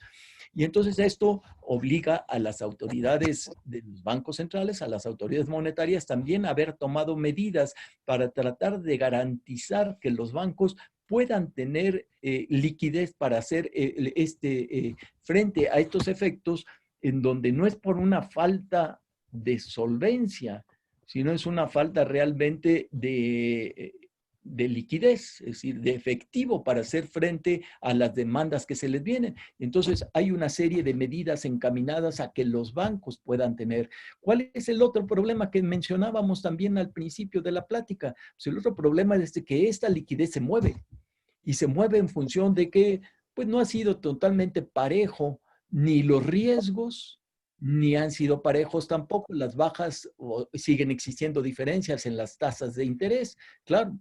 Y entonces esto obliga a las autoridades de los bancos centrales, a las autoridades monetarias también a haber tomado medidas para tratar de garantizar que los bancos puedan tener liquidez para hacer frente a estos efectos, en donde no es por una falta de solvencia, sino es una falta realmente de liquidez, es decir, de efectivo para hacer frente a las demandas que se les vienen. Entonces, hay una serie de medidas encaminadas a que los bancos puedan tener. ¿Cuál es el otro problema que mencionábamos también al principio de la plática? Pues el otro problema es que esta liquidez se mueve, y se mueve en función de que pues, no ha sido totalmente parejo ni los riesgos, ni han sido parejos tampoco las bajas, o siguen existiendo diferencias en las tasas de interés. Claro,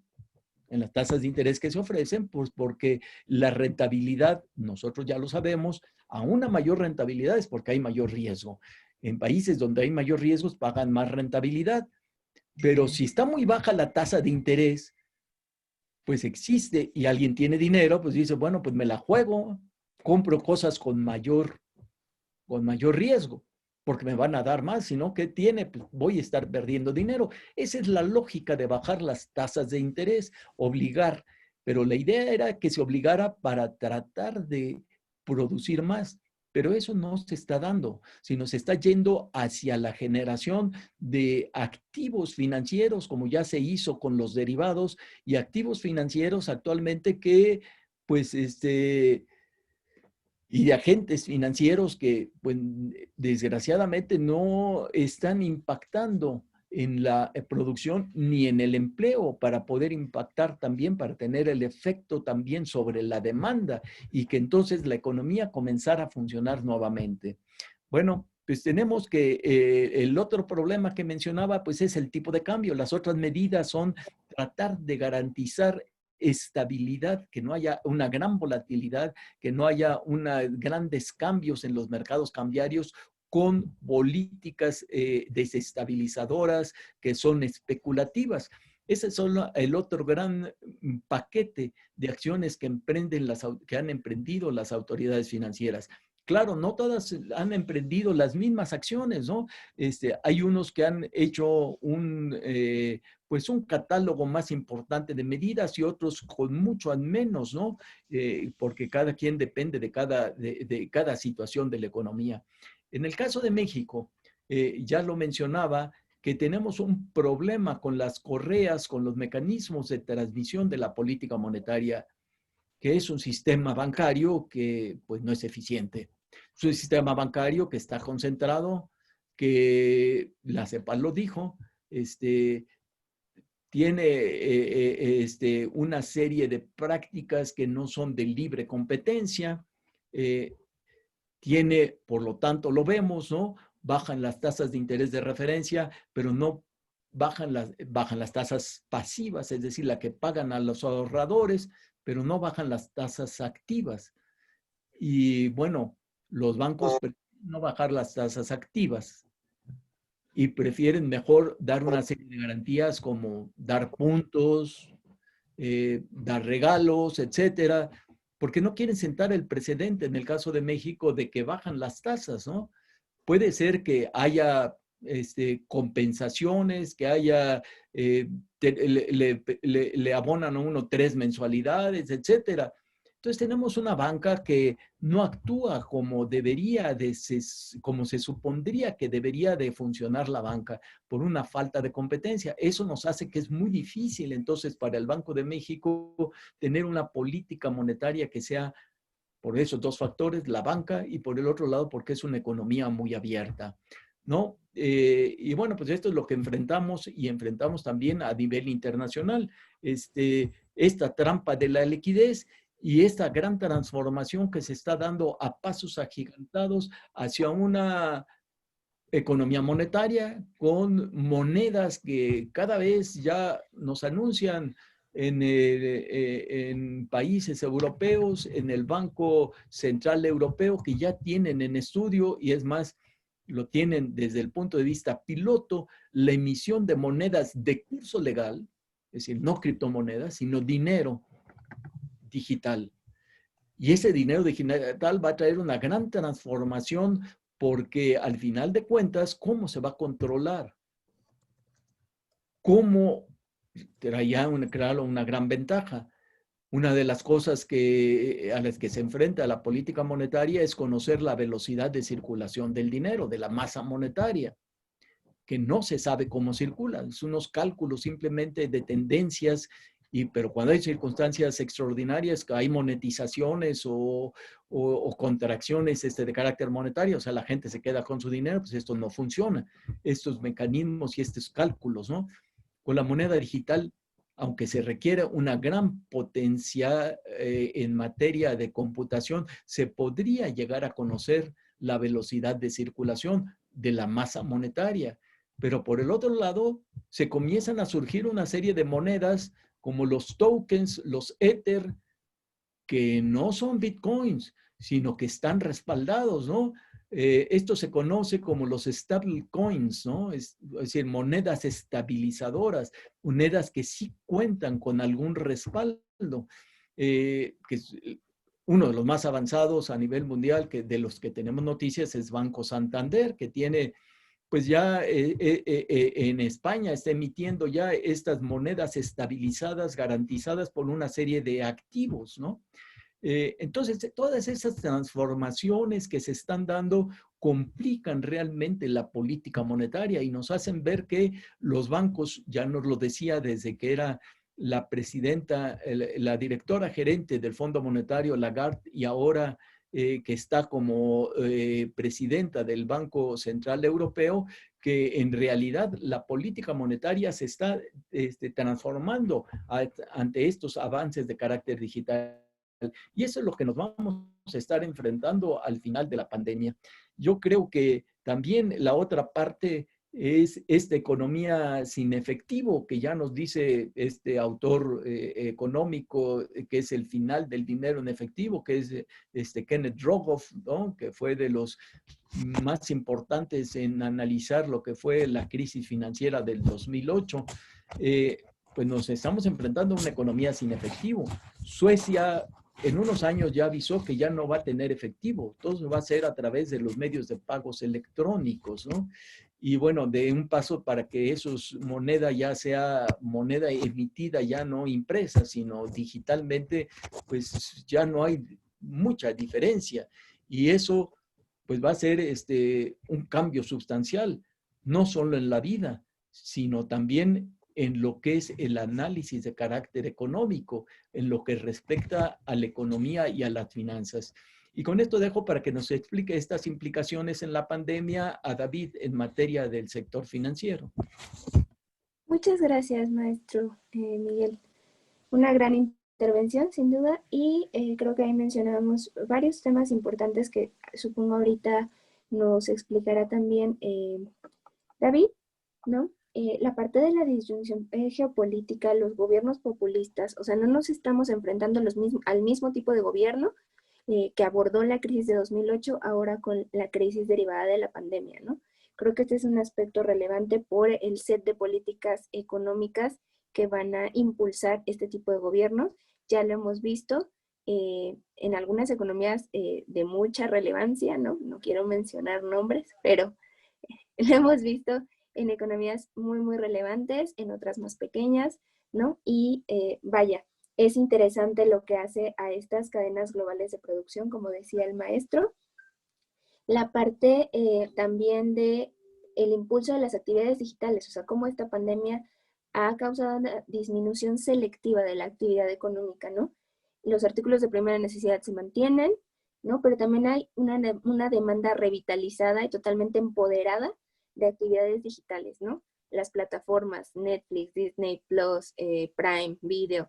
en las tasas de interés que se ofrecen, pues porque la rentabilidad, nosotros ya lo sabemos, a una mayor rentabilidad es porque hay mayor riesgo. En países donde hay mayor riesgos pagan más rentabilidad, pero si está muy baja la tasa de interés, pues existe y alguien tiene dinero, pues dice, bueno, pues me la juego, compro cosas con mayor riesgo, porque me van a dar más, sino que tiene, pues voy a estar perdiendo dinero. Esa es la lógica de bajar las tasas de interés, obligar, pero la idea era que se obligara para tratar de producir más. Pero eso no se está dando, sino se está yendo hacia la generación de activos financieros, como ya se hizo con los derivados, y activos financieros actualmente que, pues, y de agentes financieros que, pues, desgraciadamente no están impactando en la producción ni en el empleo para poder impactar también, para tener el efecto también sobre la demanda y que entonces la economía comenzara a funcionar nuevamente. Bueno, pues tenemos que el otro problema que mencionaba, pues es el tipo de cambio. Las otras medidas son tratar de garantizar estabilidad, que no haya una gran volatilidad, que no haya grandes cambios en los mercados cambiarios con políticas desestabilizadoras que son especulativas. Ese es el otro gran paquete de acciones que han emprendido las autoridades financieras. Claro, no todas han emprendido las mismas acciones, ¿no? Hay unos que han hecho pues un catálogo más importante de medidas y otros con mucho menos, ¿no? Porque cada quien depende de cada situación de la economía. En el caso de México, ya lo mencionaba, que tenemos un problema con las correas, con los mecanismos de transmisión de la política monetaria, que es un sistema bancario que pues no es eficiente. Es un sistema bancario que está concentrado, que la CEPAL lo dijo, tiene una serie de prácticas que no son de libre competencia, tiene, por lo tanto, lo vemos, ¿no? Bajan las tasas de interés de referencia, pero no bajan las tasas pasivas, es decir, la que pagan a los ahorradores, pero no bajan las tasas activas. Y bueno, los bancos prefieren no bajar las tasas activas y prefieren mejor dar una serie de garantías como dar puntos, dar regalos, etcétera, porque no quieren sentar el precedente en el caso de México de que bajan las tasas, ¿no? Puede ser que haya compensaciones, que haya, le abonan a uno 3 mensualidades, etcétera. Entonces tenemos una banca que no actúa como como se supondría que debería de funcionar la banca por una falta de competencia. Eso nos hace que es muy difícil entonces para el Banco de México tener una política monetaria que sea, por esos dos factores, la banca, y por el otro lado porque es una economía muy abierta, ¿no? Y bueno, pues esto es lo que enfrentamos y enfrentamos también a nivel internacional, esta trampa de la liquidez y esta gran transformación que se está dando a pasos agigantados hacia una economía monetaria con monedas que cada vez ya nos anuncian en países europeos, en el Banco Central Europeo, que ya tienen en estudio, y es más, lo tienen desde el punto de vista piloto, la emisión de monedas de curso legal, es decir, no criptomonedas, sino dinero digital. Y ese dinero digital va a traer una gran transformación porque al final de cuentas, ¿cómo se va a controlar? ¿Cómo traía una gran ventaja? Una de las cosas a las que se enfrenta la política monetaria es conocer la velocidad de circulación del dinero, de la masa monetaria, que no se sabe cómo circula. Son unos cálculos simplemente de tendencias, pero cuando hay circunstancias extraordinarias, hay monetizaciones o contracciones de carácter monetario, o sea, la gente se queda con su dinero, pues esto no funciona. Estos mecanismos y estos cálculos, ¿no? Con la moneda digital, aunque se requiere una gran potencia en materia de computación, se podría llegar a conocer la velocidad de circulación de la masa monetaria. Pero por el otro lado, se comienzan a surgir una serie de monedas como los tokens, los Ether, que no son bitcoins, sino que están respaldados, ¿no? Esto se conoce como los stable coins, ¿no? Es decir, monedas estabilizadoras, monedas que sí cuentan con algún respaldo, que es uno de los más avanzados a nivel mundial, de los que tenemos noticias, es Banco Santander, que tiene, pues ya en España está emitiendo ya estas monedas estabilizadas, garantizadas por una serie de activos, ¿no? Entonces, todas esas transformaciones que se están dando complican realmente la política monetaria y nos hacen ver que los bancos, ya nos lo decía desde que era la presidenta, la directora gerente del Fondo Monetario, Lagarde, y ahora que está como presidenta del Banco Central Europeo, que en realidad la política monetaria se está transformando ante estos avances de carácter digital. Y eso es lo que nos vamos a estar enfrentando al final de la pandemia. Yo creo que también la otra parte es esta economía sin efectivo, que ya nos dice este autor económico, que es el final del dinero en efectivo, que es Kenneth Rogoff, ¿no? Que fue de los más importantes en analizar lo que fue la crisis financiera del 2008. Pues nos estamos enfrentando a una economía sin efectivo. Suecia en unos años ya avisó que ya no va a tener efectivo, todo va a ser a través de los medios de pagos electrónicos, ¿no? Y bueno, de un paso para que esos moneda ya sea moneda emitida, ya no impresa, sino digitalmente, pues ya no hay mucha diferencia. Y eso pues va a ser un cambio sustancial, no solo en la vida, sino también en lo que es el análisis de carácter económico, en lo que respecta a la economía y a las finanzas. Y con esto dejo para que nos explique estas implicaciones en la pandemia a David en materia del sector financiero. Muchas gracias, maestro Miguel. Una gran intervención, sin duda, y creo que ahí mencionábamos varios temas importantes que supongo ahorita nos explicará también David, ¿no? La parte de la disyunción geopolítica, los gobiernos populistas, o sea, no nos estamos enfrentando al mismo tipo de gobierno que abordó la crisis de 2008, ahora con la crisis derivada de la pandemia, ¿no? Creo que este es un aspecto relevante por el set de políticas económicas que van a impulsar este tipo de gobiernos. Ya lo hemos visto en algunas economías de mucha relevancia, ¿no? No quiero mencionar nombres, pero lo hemos visto en economías muy, muy relevantes, en otras más pequeñas, ¿no? Y vaya, es interesante lo que hace a estas cadenas globales de producción, como decía el maestro. La parte también de el impulso de las actividades digitales, o sea, cómo esta pandemia ha causado una disminución selectiva de la actividad económica, ¿no? Los artículos de primera necesidad se mantienen, ¿no? Pero también hay una demanda revitalizada y totalmente empoderada de actividades digitales, ¿no? Las plataformas Netflix, Disney Plus, Prime Video,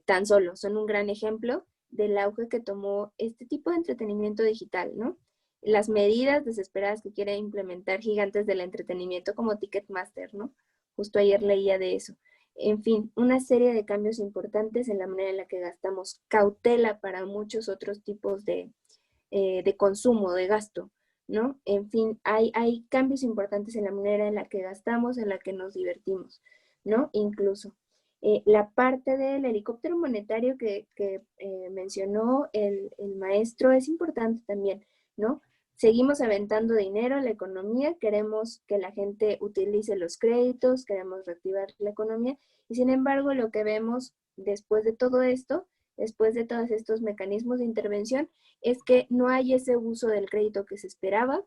tan solo son un gran ejemplo del auge que tomó este tipo de entretenimiento digital, ¿no? Las medidas desesperadas que quiere implementar gigantes del entretenimiento como Ticketmaster, ¿no? Justo ayer leía de eso. En fin, una serie de cambios importantes en la manera en la que gastamos, cautela para muchos otros tipos de consumo, de gasto, ¿no? En fin, hay cambios importantes en la manera en la que gastamos, en la que nos divertimos, ¿no? Incluso la parte del helicóptero monetario que mencionó el maestro es importante también, ¿no? Seguimos aventando dinero a la economía, queremos que la gente utilice los créditos, queremos reactivar la economía, y sin embargo lo que vemos después de todo esto, después de todos estos mecanismos de intervención, es que no hay ese uso del crédito que se esperaba,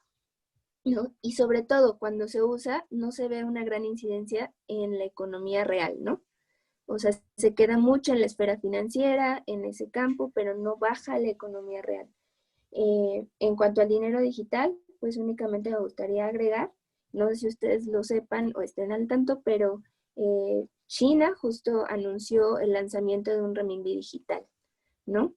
¿no? Y sobre todo cuando se usa, no se ve una gran incidencia en la economía real, ¿no? O sea, se queda mucho en la esfera financiera, en ese campo, pero no baja la economía real. En cuanto al dinero digital, pues únicamente me gustaría agregar, no sé si ustedes lo sepan o estén al tanto, pero China justo anunció el lanzamiento de un renminbi digital, ¿no?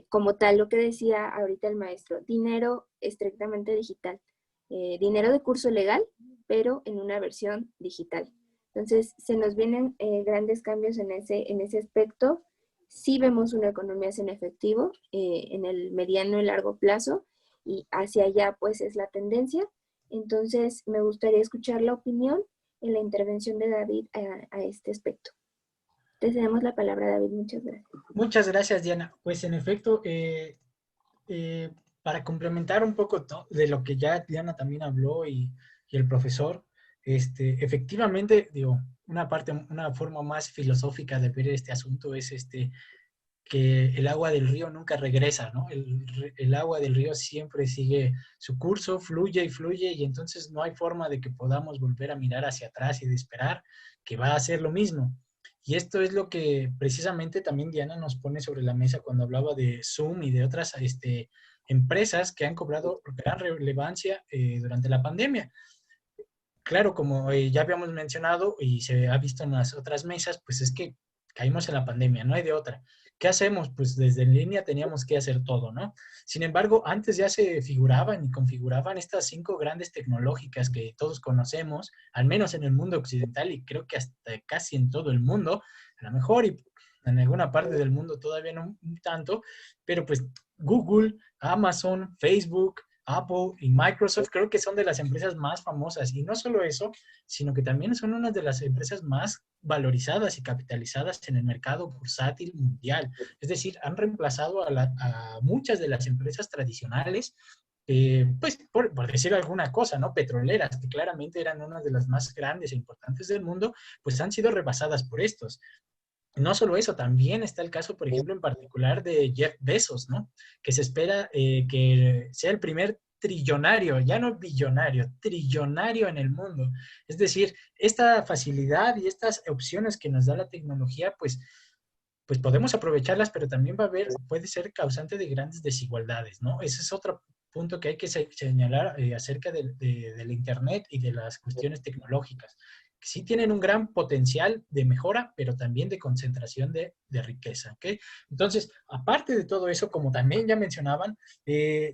Como tal, lo que decía ahorita el maestro, dinero estrictamente digital, dinero de curso legal, pero en una versión digital. Entonces, se nos vienen grandes cambios en ese aspecto. Sí vemos una economía sin efectivo en el mediano y largo plazo, y hacia allá pues es la tendencia. Entonces, me gustaría escuchar la opinión en la intervención de David a este aspecto. Te cedemos la palabra, David. Muchas gracias. Muchas gracias, Diana. Pues en efecto, para complementar un poco de lo que ya Diana también habló y el profesor, efectivamente, digo, una forma más filosófica de ver este asunto es que el agua del río nunca regresa, ¿no? El agua del río siempre sigue su curso, fluye y fluye, y entonces no hay forma de que podamos volver a mirar hacia atrás y de esperar que va a ser lo mismo. Y esto es lo que precisamente también Diana nos pone sobre la mesa cuando hablaba de Zoom y de otras empresas que han cobrado gran relevancia durante la pandemia. Claro, como ya habíamos mencionado y se ha visto en las otras mesas, pues es que caímos en la pandemia, no hay de otra. ¿Qué hacemos? Pues desde en línea teníamos que hacer todo, ¿no? Sin embargo, antes ya se figuraban y configuraban estas 5 grandes tecnológicas que todos conocemos, al menos en el mundo occidental y creo que hasta casi en todo el mundo, a lo mejor y en alguna parte del mundo todavía no tanto, pero pues Google, Amazon, Facebook, Apple y Microsoft creo que son de las empresas más famosas. Y no solo eso, sino que también son una de las empresas más valorizadas y capitalizadas en el mercado bursátil mundial. Es decir, han reemplazado a muchas de las empresas tradicionales, pues por decir alguna cosa, ¿no? Petroleras, que claramente eran una de las más grandes e importantes del mundo, pues han sido rebasadas por estos. No solo eso, también está el caso, por ejemplo, en particular de Jeff Bezos, ¿no? Que se espera que sea el primer trillonario, ya no billonario, trillonario en el mundo. Es decir, esta facilidad y estas opciones que nos da la tecnología, pues podemos aprovecharlas, pero también puede ser causante de grandes desigualdades, ¿no? Ese es otro punto que hay que señalar acerca del Internet y de las cuestiones tecnológicas. Sí tienen un gran potencial de mejora, pero también de concentración de riqueza, ¿ok? Entonces, aparte de todo eso, como también ya mencionaban,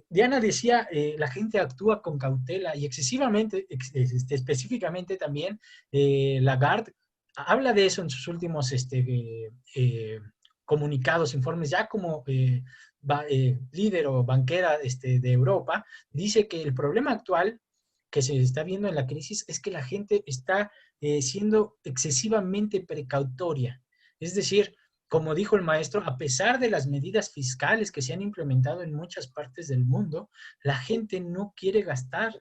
Diana decía, la gente actúa con cautela y excesivamente, específicamente también, Lagarde habla de eso en sus últimos comunicados, informes, ya como líder o banquera de Europa, dice que el problema actual que se está viendo en la crisis es que la gente está siendo excesivamente precautoria. Es decir, como dijo el maestro, a pesar de las medidas fiscales que se han implementado en muchas partes del mundo, la gente no quiere gastar.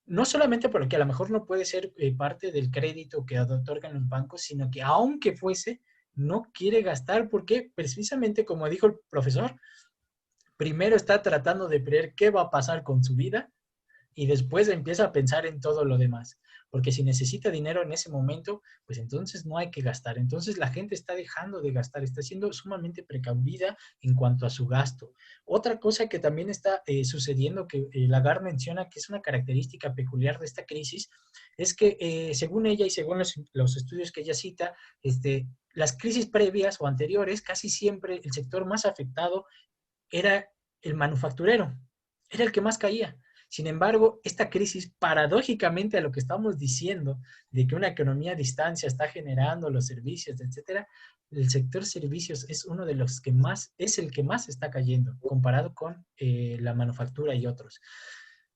No solamente porque a lo mejor no puede ser parte del crédito que otorgan los bancos, sino que aunque fuese, no quiere gastar porque precisamente como dijo el profesor, primero está tratando de prever qué va a pasar con su vida y después empieza a pensar en todo lo demás. Porque si necesita dinero en ese momento, pues entonces no hay que gastar. Entonces la gente está dejando de gastar, está siendo sumamente precavida en cuanto a su gasto. Otra cosa que también está sucediendo, que Lagarde menciona que es una característica peculiar de esta crisis, es que según ella y según los estudios que ella cita, las crisis previas o anteriores, casi siempre el sector más afectado era el manufacturero, era el que más caía. Sin embargo, esta crisis, paradójicamente a lo que estamos diciendo, de que una economía a distancia está generando los servicios, etcétera, el sector servicios es uno de los que más, es el que más está cayendo, comparado con la manufactura y otros.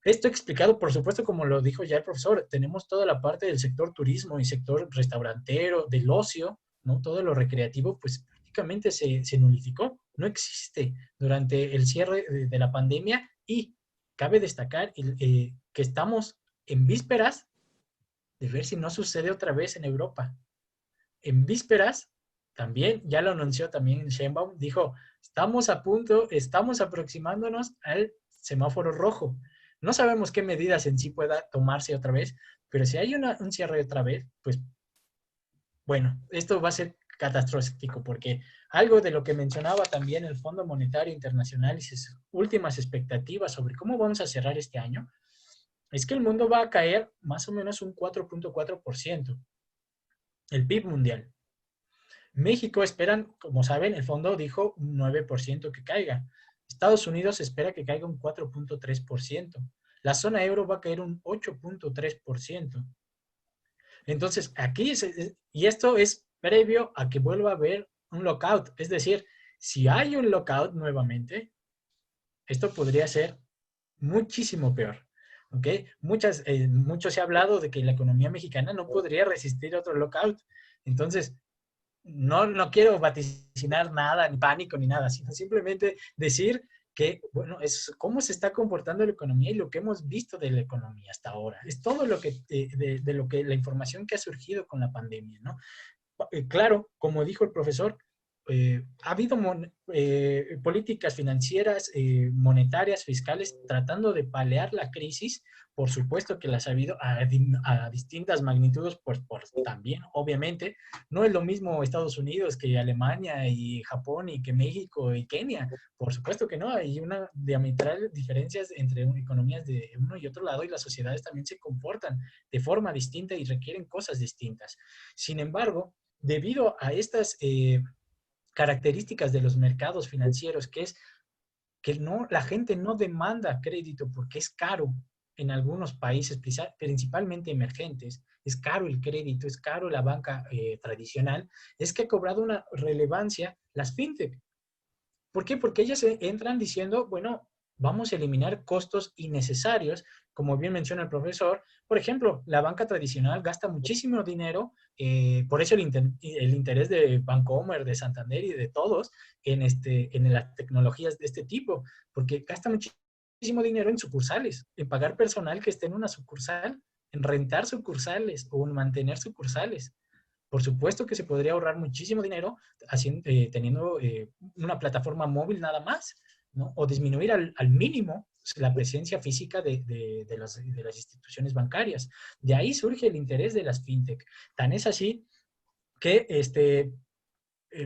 Esto explicado, por supuesto, como lo dijo ya el profesor, tenemos toda la parte del sector turismo y sector restaurantero, del ocio, ¿no? Todo lo recreativo, pues prácticamente se nulificó, no existe durante el cierre de la pandemia y cabe destacar que estamos en vísperas de ver si no sucede otra vez en Europa. En vísperas, también, ya lo anunció también Sheinbaum, dijo, estamos a punto, estamos aproximándonos al semáforo rojo. No sabemos qué medidas en sí pueda tomarse otra vez, pero si hay un cierre otra vez, pues, bueno, esto va a ser catastrófico, porque algo de lo que mencionaba también el Fondo Monetario Internacional y sus últimas expectativas sobre cómo vamos a cerrar este año, es que el mundo va a caer más o menos un 4.4%, el PIB mundial. México esperan, como saben, el fondo dijo un 9% que caiga. Estados Unidos espera que caiga un 4.3%. La zona euro va a caer un 8.3%. Entonces, aquí, y esto es previo a que vuelva a haber un lockout. Es decir, si hay un lockout nuevamente, esto podría ser muchísimo peor. ¿Ok? Mucho se ha hablado de que la economía mexicana no podría resistir otro lockout. Entonces, no quiero vaticinar nada, ni pánico, ni nada, sino simplemente decir que, bueno, es cómo se está comportando la economía y lo que hemos visto de la economía hasta ahora. Es todo lo que, de lo que, la información que ha surgido con la pandemia, ¿no? Claro, como dijo el profesor, ha habido políticas financieras, monetarias, fiscales, tratando de paliar la crisis por supuesto que las ha habido a distintas magnitudes, por también, obviamente, no es lo mismo Estados Unidos que Alemania y Japón y que México y Kenia. Por supuesto que no, hay una diametral diferencias entre economías de uno y otro lado y las sociedades también se comportan de forma distinta y requieren cosas distintas. Sin embargo, debido a estas características de los mercados financieros, que es que no, la gente no demanda crédito porque es caro en algunos países, principalmente emergentes, es caro el crédito, es caro la banca tradicional, es que ha cobrado una relevancia las fintech. ¿Por qué? Porque ellas entran diciendo, bueno, vamos a eliminar costos innecesarios, como bien menciona el profesor. Por ejemplo, la banca tradicional gasta muchísimo dinero, por eso el interés de Bancomer, de Santander y de todos en las tecnologías de este tipo, porque gasta muchísimo dinero en sucursales, en pagar personal que esté en una sucursal, en rentar sucursales o en mantener sucursales. Por supuesto que se podría ahorrar muchísimo dinero teniendo una plataforma móvil nada más, ¿no? O disminuir al mínimo la presencia física de las instituciones bancarias. De ahí surge el interés de las fintech. Tan es así que,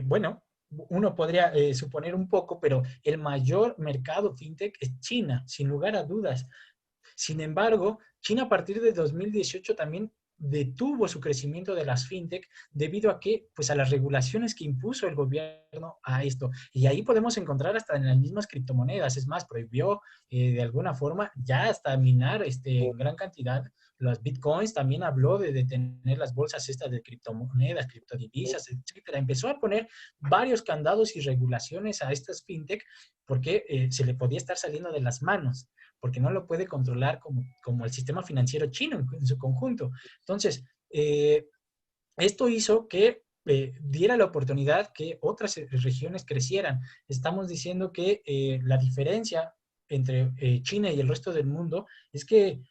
bueno, uno podría suponer un poco, pero el mayor mercado fintech es China, sin lugar a dudas. Sin embargo, China a partir de 2018 también detuvo su crecimiento de las fintech debido a que, pues a las regulaciones que impuso el gobierno a esto. Y ahí podemos encontrar hasta en las mismas criptomonedas. Es más, prohibió de alguna forma ya hasta minar en gran cantidad los bitcoins. También habló de detener las bolsas estas de criptomonedas, criptodivisas, etcétera. Empezó a poner varios candados y regulaciones a estas fintech porque se le podía estar saliendo de las manos, porque no lo puede controlar como el sistema financiero chino en su conjunto. Entonces, esto hizo que diera la oportunidad que otras regiones crecieran. Estamos diciendo que la diferencia entre China y el resto del mundo es que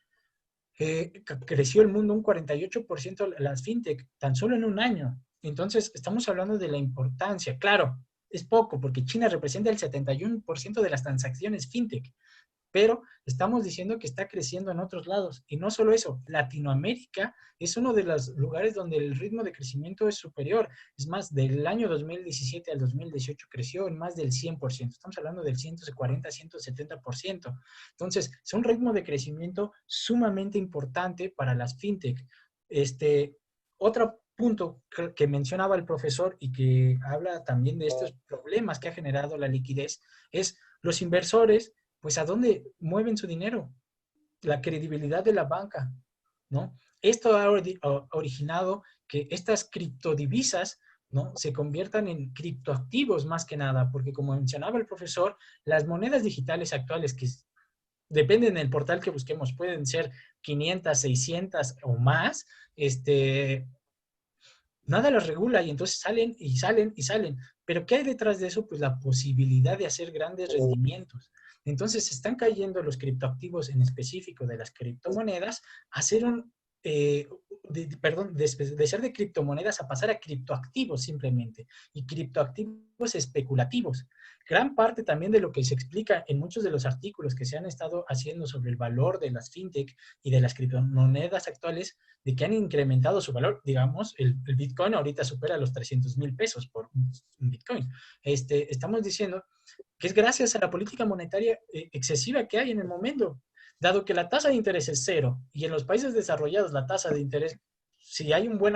creció el mundo un 48% las fintech, tan solo en un año. Entonces, estamos hablando de la importancia. Claro, es poco, porque China representa el 71% de las transacciones fintech, pero estamos diciendo que está creciendo en otros lados. Y no solo eso, Latinoamérica es uno de los lugares donde el ritmo de crecimiento es superior. Es más, del año 2017 al 2018 creció en más del 100%. Estamos hablando del 140, 170%. Entonces, es un ritmo de crecimiento sumamente importante para las fintech. Otro punto que mencionaba el profesor y que habla también de estos problemas que ha generado la liquidez es los inversores, pues ¿a dónde mueven su dinero? La credibilidad de la banca, ¿no? Esto ha originado que estas criptodivisas, ¿no?, se conviertan en criptoactivos más que nada, porque como mencionaba el profesor, las monedas digitales actuales, que dependen del portal que busquemos, pueden ser 500, 600 o más, nada las regula y entonces salen y salen y salen. Pero ¿qué hay detrás de eso? Pues la posibilidad de hacer grandes rendimientos. Entonces se están cayendo los criptoactivos en específico de las criptomonedas a ser de ser de criptomonedas a pasar a criptoactivos simplemente, y criptoactivos especulativos. Gran parte también de lo que se explica en muchos de los artículos que se han estado haciendo sobre el valor de las fintech y de las criptomonedas actuales, de que han incrementado su valor. Digamos, el Bitcoin ahorita supera los 300,000 pesos por un Bitcoin. Estamos diciendo que es gracias a la política monetaria excesiva que hay en el momento. Dado que la tasa de interés es cero y en los países desarrollados la tasa de interés, si hay un buen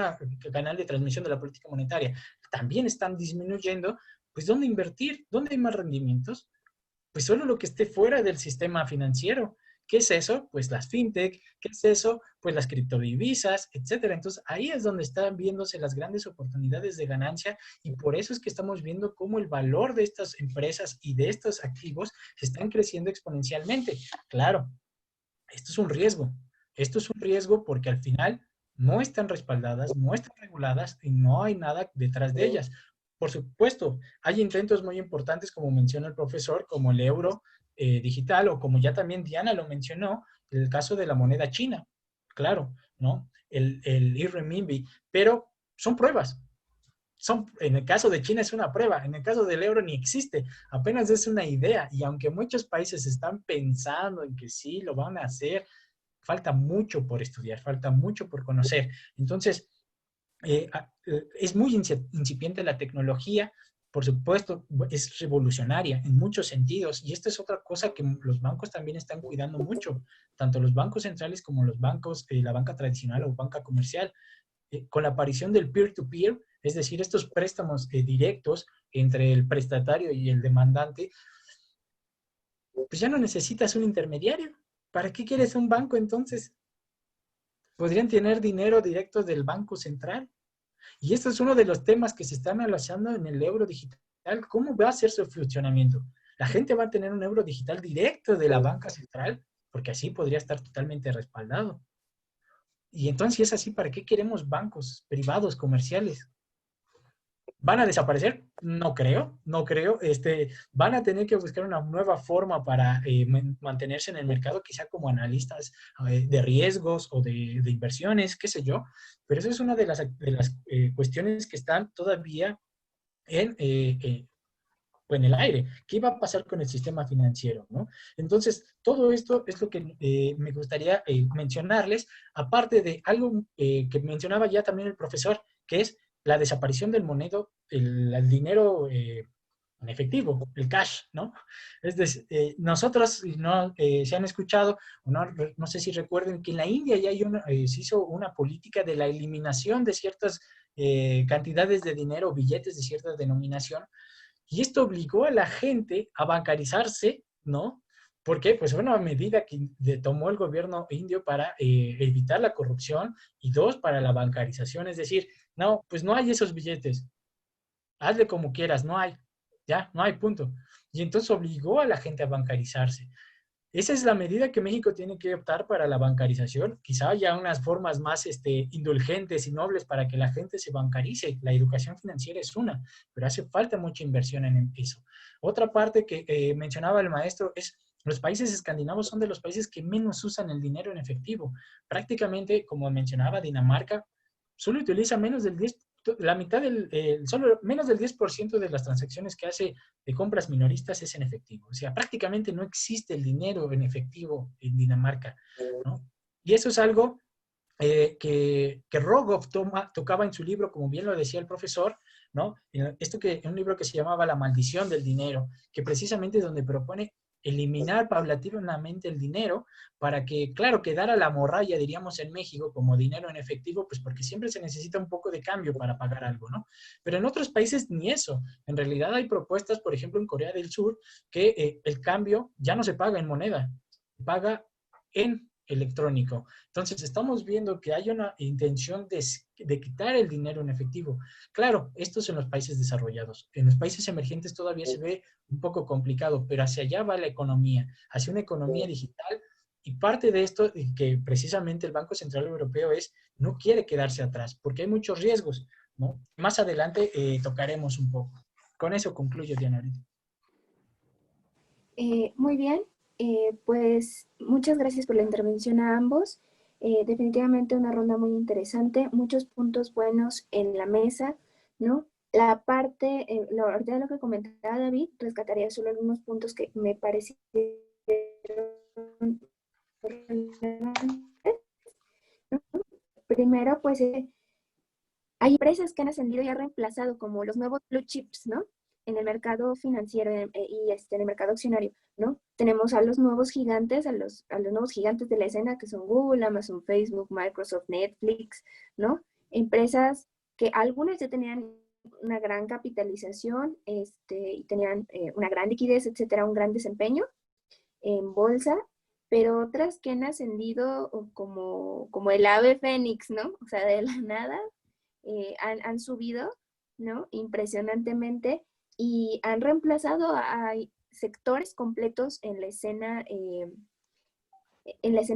canal de transmisión de la política monetaria, también están disminuyendo, pues ¿dónde invertir? ¿Dónde hay más rendimientos? Pues solo lo que esté fuera del sistema financiero. ¿Qué es eso? Pues las fintech. ¿Qué es eso? Pues las criptodivisas, etcétera. Entonces, ahí es donde están viéndose las grandes oportunidades de ganancia y por eso es que estamos viendo cómo el valor de estas empresas y de estos activos están creciendo exponencialmente. Claro, esto es un riesgo. Esto es un riesgo porque al final no están respaldadas, no están reguladas y no hay nada detrás de ellas. Por supuesto, hay intentos muy importantes, como menciona el profesor, como el euro digital, o como ya también Diana lo mencionó, el caso de la moneda china. Claro, ¿no? El e-renminbi, pero son pruebas. En el caso de China es una prueba, en el caso del euro ni existe, apenas es una idea, y aunque muchos países están pensando en que sí lo van a hacer, falta mucho por estudiar, falta mucho por conocer. Entonces, es muy incipiente la tecnología, por supuesto, es revolucionaria en muchos sentidos, y esta es otra cosa que los bancos también están cuidando mucho, tanto los bancos centrales como los bancos, la banca tradicional o banca comercial, con la aparición del peer-to-peer, es decir, estos préstamos directos entre el prestatario y el demandante, pues ya no necesitas un intermediario. ¿Para qué quieres un banco entonces? Podrían tener dinero directo del Banco Central. Y esto es uno de los temas que se están analizando en el euro digital. ¿Cómo va a ser su funcionamiento? La gente va a tener un euro digital directo de la banca central, porque así podría estar totalmente respaldado. Y entonces, si es así, ¿para qué queremos bancos privados, comerciales? ¿Van a desaparecer? No creo, no creo. Van a tener que buscar una nueva forma para mantenerse en el mercado, quizá como analistas de riesgos o de inversiones, qué sé yo. Pero eso es una de las cuestiones que están todavía en el aire. ¿Qué va a pasar con el sistema financiero, ¿no? Entonces, todo esto es lo que me gustaría mencionarles, aparte de algo que mencionaba ya también el profesor, que es la desaparición del moneda, el dinero en efectivo, el cash, ¿no? Es decir, nosotros, no, se han escuchado, no sé si recuerden que en la India ya se hizo una política de la eliminación de ciertas cantidades de dinero, billetes de cierta denominación, y esto obligó a la gente a bancarizarse, ¿no? ¿Por qué? Pues una medida que tomó el gobierno indio para evitar la corrupción y dos, para la bancarización. Es decir, no, pues no hay esos billetes. Hazle como quieras, no hay. Ya, no hay punto. Y entonces obligó a la gente a bancarizarse. Esa es la medida que México tiene que optar para la bancarización. Quizá haya unas formas más indulgentes y nobles para que la gente se bancarice. La educación financiera es una, pero hace falta mucha inversión en eso. Otra parte que mencionaba el maestro es los países escandinavos son de los países que menos usan el dinero en efectivo. Prácticamente, como mencionaba, Dinamarca solo utiliza menos del 10, la mitad solo menos del 10% de las transacciones que hace de compras minoristas es en efectivo. O sea, prácticamente no existe el dinero en efectivo en Dinamarca, ¿no? Y eso es algo que Rogoff tocaba en su libro, como bien lo decía el profesor, ¿no? Un libro que se llamaba La maldición del dinero, que precisamente es donde propone eliminar paulatinamente el dinero para que, claro, quedara la morralla, diríamos en México, como dinero en efectivo, pues porque siempre se necesita un poco de cambio para pagar algo, ¿no? Pero en otros países ni eso. En realidad hay propuestas, por ejemplo, en Corea del Sur, que el cambio ya no se paga en moneda, se paga en electrónico. Entonces, estamos viendo que hay una intención de quitar el dinero en efectivo. Claro, esto es en los países desarrollados. En los países emergentes todavía se ve un poco complicado, pero hacia allá va la economía, hacia una economía digital. Y parte de esto, que precisamente el Banco Central Europeo no quiere quedarse atrás, porque hay muchos riesgos, ¿no? Más adelante tocaremos un poco. Con eso concluyo, Diana. Muy bien, pues muchas gracias por la intervención a ambos. Definitivamente una ronda muy interesante, muchos puntos buenos en la mesa, ¿no? La parte, ahorita de lo que comentaba David, rescataría solo algunos puntos que me parecieron relevantes, ¿no? Primero, pues hay empresas que han ascendido y han reemplazado como los nuevos blue chips, ¿no? En el mercado financiero y en el mercado accionario, ¿no? Tenemos a los nuevos gigantes, a los nuevos gigantes de la escena que son Google, Amazon, Facebook, Microsoft, Netflix, ¿no? Empresas que algunas ya tenían una gran capitalización y tenían una gran liquidez, etcétera, un gran desempeño en bolsa, pero otras que han ascendido como el ave fénix, ¿no? O sea, de la nada han subido, ¿no? Impresionantemente y han reemplazado a sectores completos en la escena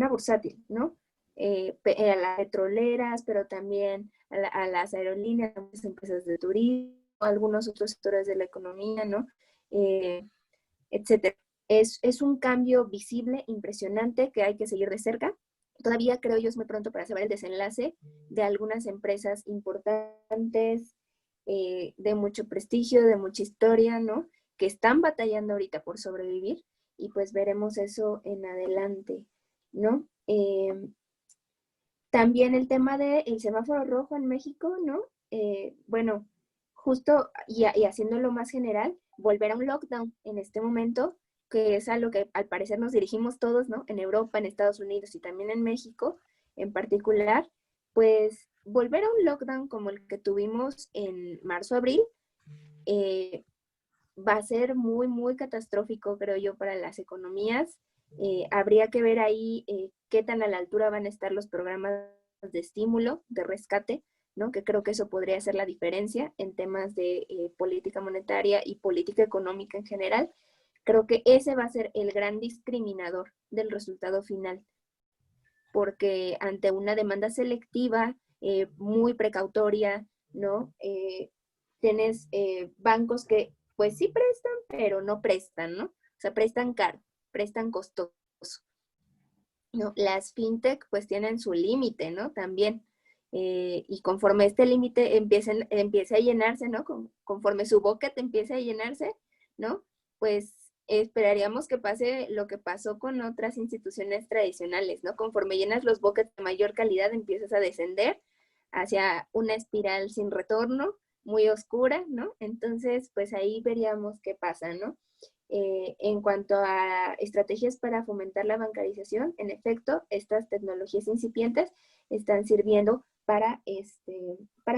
bursátil, ¿no? A las petroleras, pero también a las aerolíneas, a las empresas de turismo, algunos otros sectores de la economía, ¿no? Etcétera. Es un cambio visible, impresionante, que hay que seguir de cerca. Todavía creo yo es muy pronto para saber el desenlace de algunas empresas importantes, de mucho prestigio, de mucha historia, ¿no? Que están batallando ahorita por sobrevivir y pues veremos eso en adelante, ¿no? También el tema del semáforo rojo en México, ¿no? Bueno, justo y haciéndolo más general, volver a un lockdown en este momento, que es a lo que al parecer nos dirigimos todos, ¿no? En Europa, en Estados Unidos y también en México en particular, pues volver a un lockdown como el que tuvimos en marzo-abril va a ser muy, muy catastrófico, creo yo, para las economías. Habría que ver ahí qué tan a la altura van a estar los programas de estímulo, de rescate, ¿no? Que creo que eso podría hacer la diferencia en temas de política monetaria y política económica en general. Creo que ese va a ser el gran discriminador del resultado final, porque ante una demanda selectiva muy precautoria, ¿no? Tienes bancos que pues sí prestan, pero no prestan, ¿no? O sea, prestan caro, prestan costoso, ¿no? Las fintech pues tienen su límite, ¿no? También. Y conforme este límite empiece a llenarse, ¿no? Conforme su bucket empiece a llenarse, ¿no? Pues esperaríamos que pase lo que pasó con otras instituciones tradicionales, ¿no? Conforme llenas los buckets de mayor calidad, empiezas a descender hacia una espiral sin retorno, muy oscura, ¿no? Entonces, pues ahí veríamos qué pasa, ¿no? En cuanto a estrategias para fomentar la bancarización, en efecto, estas tecnologías incipientes están sirviendo para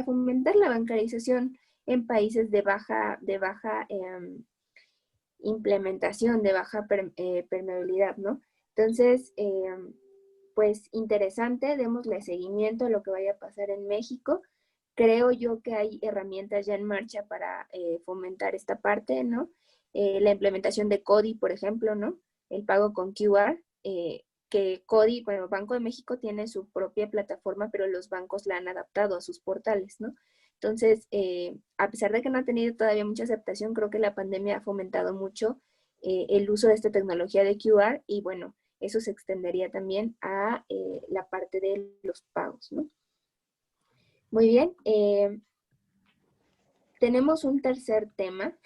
fomentar la bancarización en países de baja implementación, de baja permeabilidad, ¿no? Entonces, pues interesante, démosle seguimiento a lo que vaya a pasar en México. Creo yo que hay herramientas ya en marcha para fomentar esta parte, ¿no? La implementación de CODI, por ejemplo, ¿no? El pago con QR, que CODI, bueno, Banco de México tiene su propia plataforma, pero los bancos la han adaptado a sus portales, ¿no? Entonces, a pesar de que no ha tenido todavía mucha aceptación, creo que la pandemia ha fomentado mucho el uso de esta tecnología de QR y bueno, eso se extendería también a la parte de los pagos, ¿no? Muy bien. Tenemos un tercer tema,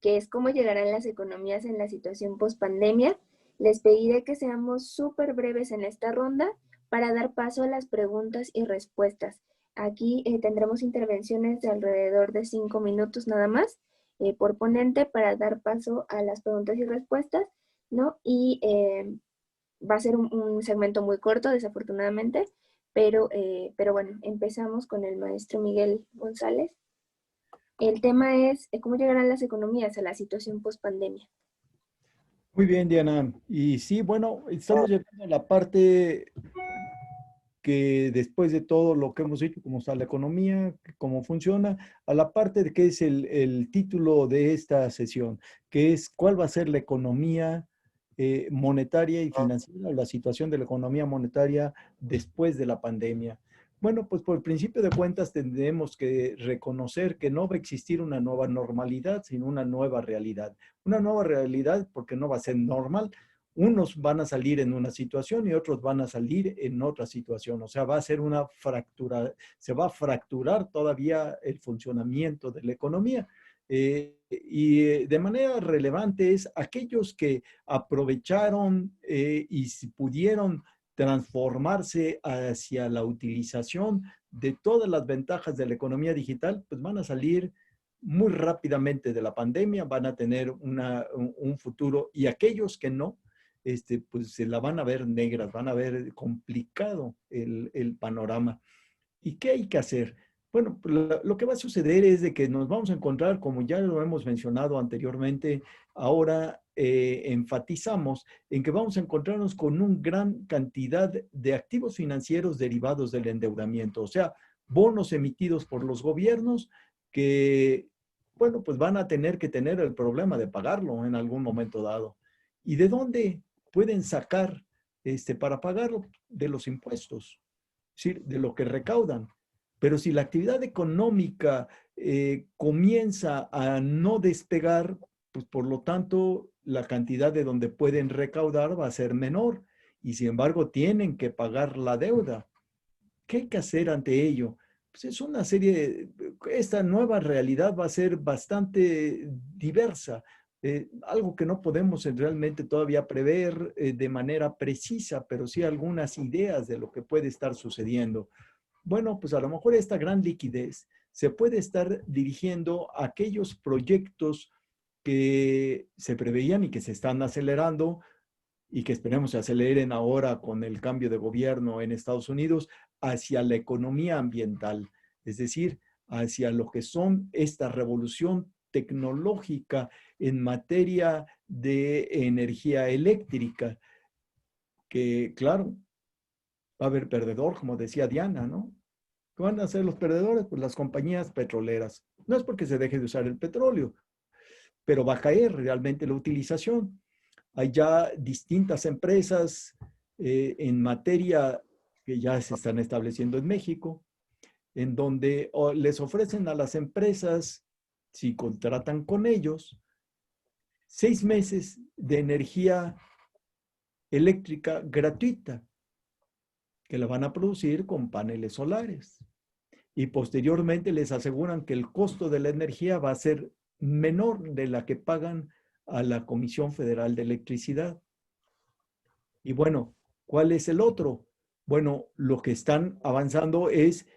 que es cómo llegarán las economías en la situación post-pandemia. Les pediré que seamos súper breves en esta ronda para dar paso a las preguntas y respuestas. Aquí tendremos intervenciones de alrededor de 5 minutos nada más por ponente para dar paso a las preguntas y respuestas, ¿no? Y va a ser un segmento muy corto, desafortunadamente, pero bueno, empezamos con el maestro Miguel González. El tema es cómo llegarán las economías a la situación post-pandemia. Muy bien, Diana. Y sí, bueno, estamos llegando a la parte que después de todo lo que hemos dicho, cómo está la economía, cómo funciona, a la parte de que es el título de esta sesión, que es cuál va a ser la economía monetaria y financiera, o la situación de la economía monetaria después de la pandemia. Bueno, pues por el principio de cuentas tendremos que reconocer que no va a existir una nueva normalidad, sino una nueva realidad. Una nueva realidad porque no va a ser normal. Unos van a salir en una situación y otros van a salir en otra situación. O sea, va a ser una fractura, se va a fracturar todavía el funcionamiento de la economía. De manera relevante es aquellos que aprovecharon y pudieron transformarse hacia la utilización de todas las ventajas de la economía digital, pues van a salir muy rápidamente de la pandemia, van a tener un futuro, y aquellos que no, pues se la van a ver negras, van a ver complicado el panorama. ¿Y qué hay que hacer? Bueno, lo que va a suceder es de que nos vamos a encontrar, como ya lo hemos mencionado anteriormente, ahora enfatizamos en que vamos a encontrarnos con una gran cantidad de activos financieros derivados del endeudamiento, o sea, bonos emitidos por los gobiernos que, bueno, pues van a tener que tener el problema de pagarlo en algún momento dado. ¿Y de dónde pueden sacar para pagarlo? De los impuestos, ¿sí? De lo que recaudan. Pero si la actividad económica comienza a no despegar, pues por lo tanto la cantidad de donde pueden recaudar va a ser menor y sin embargo tienen que pagar la deuda. ¿Qué hay que hacer ante ello? Pues es una serie, esta nueva realidad va a ser bastante diversa. algo que no podemos realmente todavía prever de manera precisa, pero sí algunas ideas de lo que puede estar sucediendo. Bueno, pues a lo mejor esta gran liquidez se puede estar dirigiendo a aquellos proyectos que se preveían y que se están acelerando y que esperemos se aceleren ahora con el cambio de gobierno en Estados Unidos hacia la economía ambiental, es decir, hacia lo que son esta revolución tecnológica en materia de energía eléctrica, que claro, va a haber perdedor, como decía Diana, ¿no? ¿Qué van a ser los perdedores? Pues las compañías petroleras. No es porque se deje de usar el petróleo, pero va a caer realmente la utilización. Hay ya distintas empresas en materia que ya se están estableciendo en México, en donde les ofrecen a las empresas, si contratan con ellos, 6 meses de energía eléctrica gratuita, que la van a producir con paneles solares. Y posteriormente les aseguran que el costo de la energía va a ser menor de la que pagan a la Comisión Federal de Electricidad. Y bueno, ¿cuál es el otro? Bueno, lo que están avanzando es,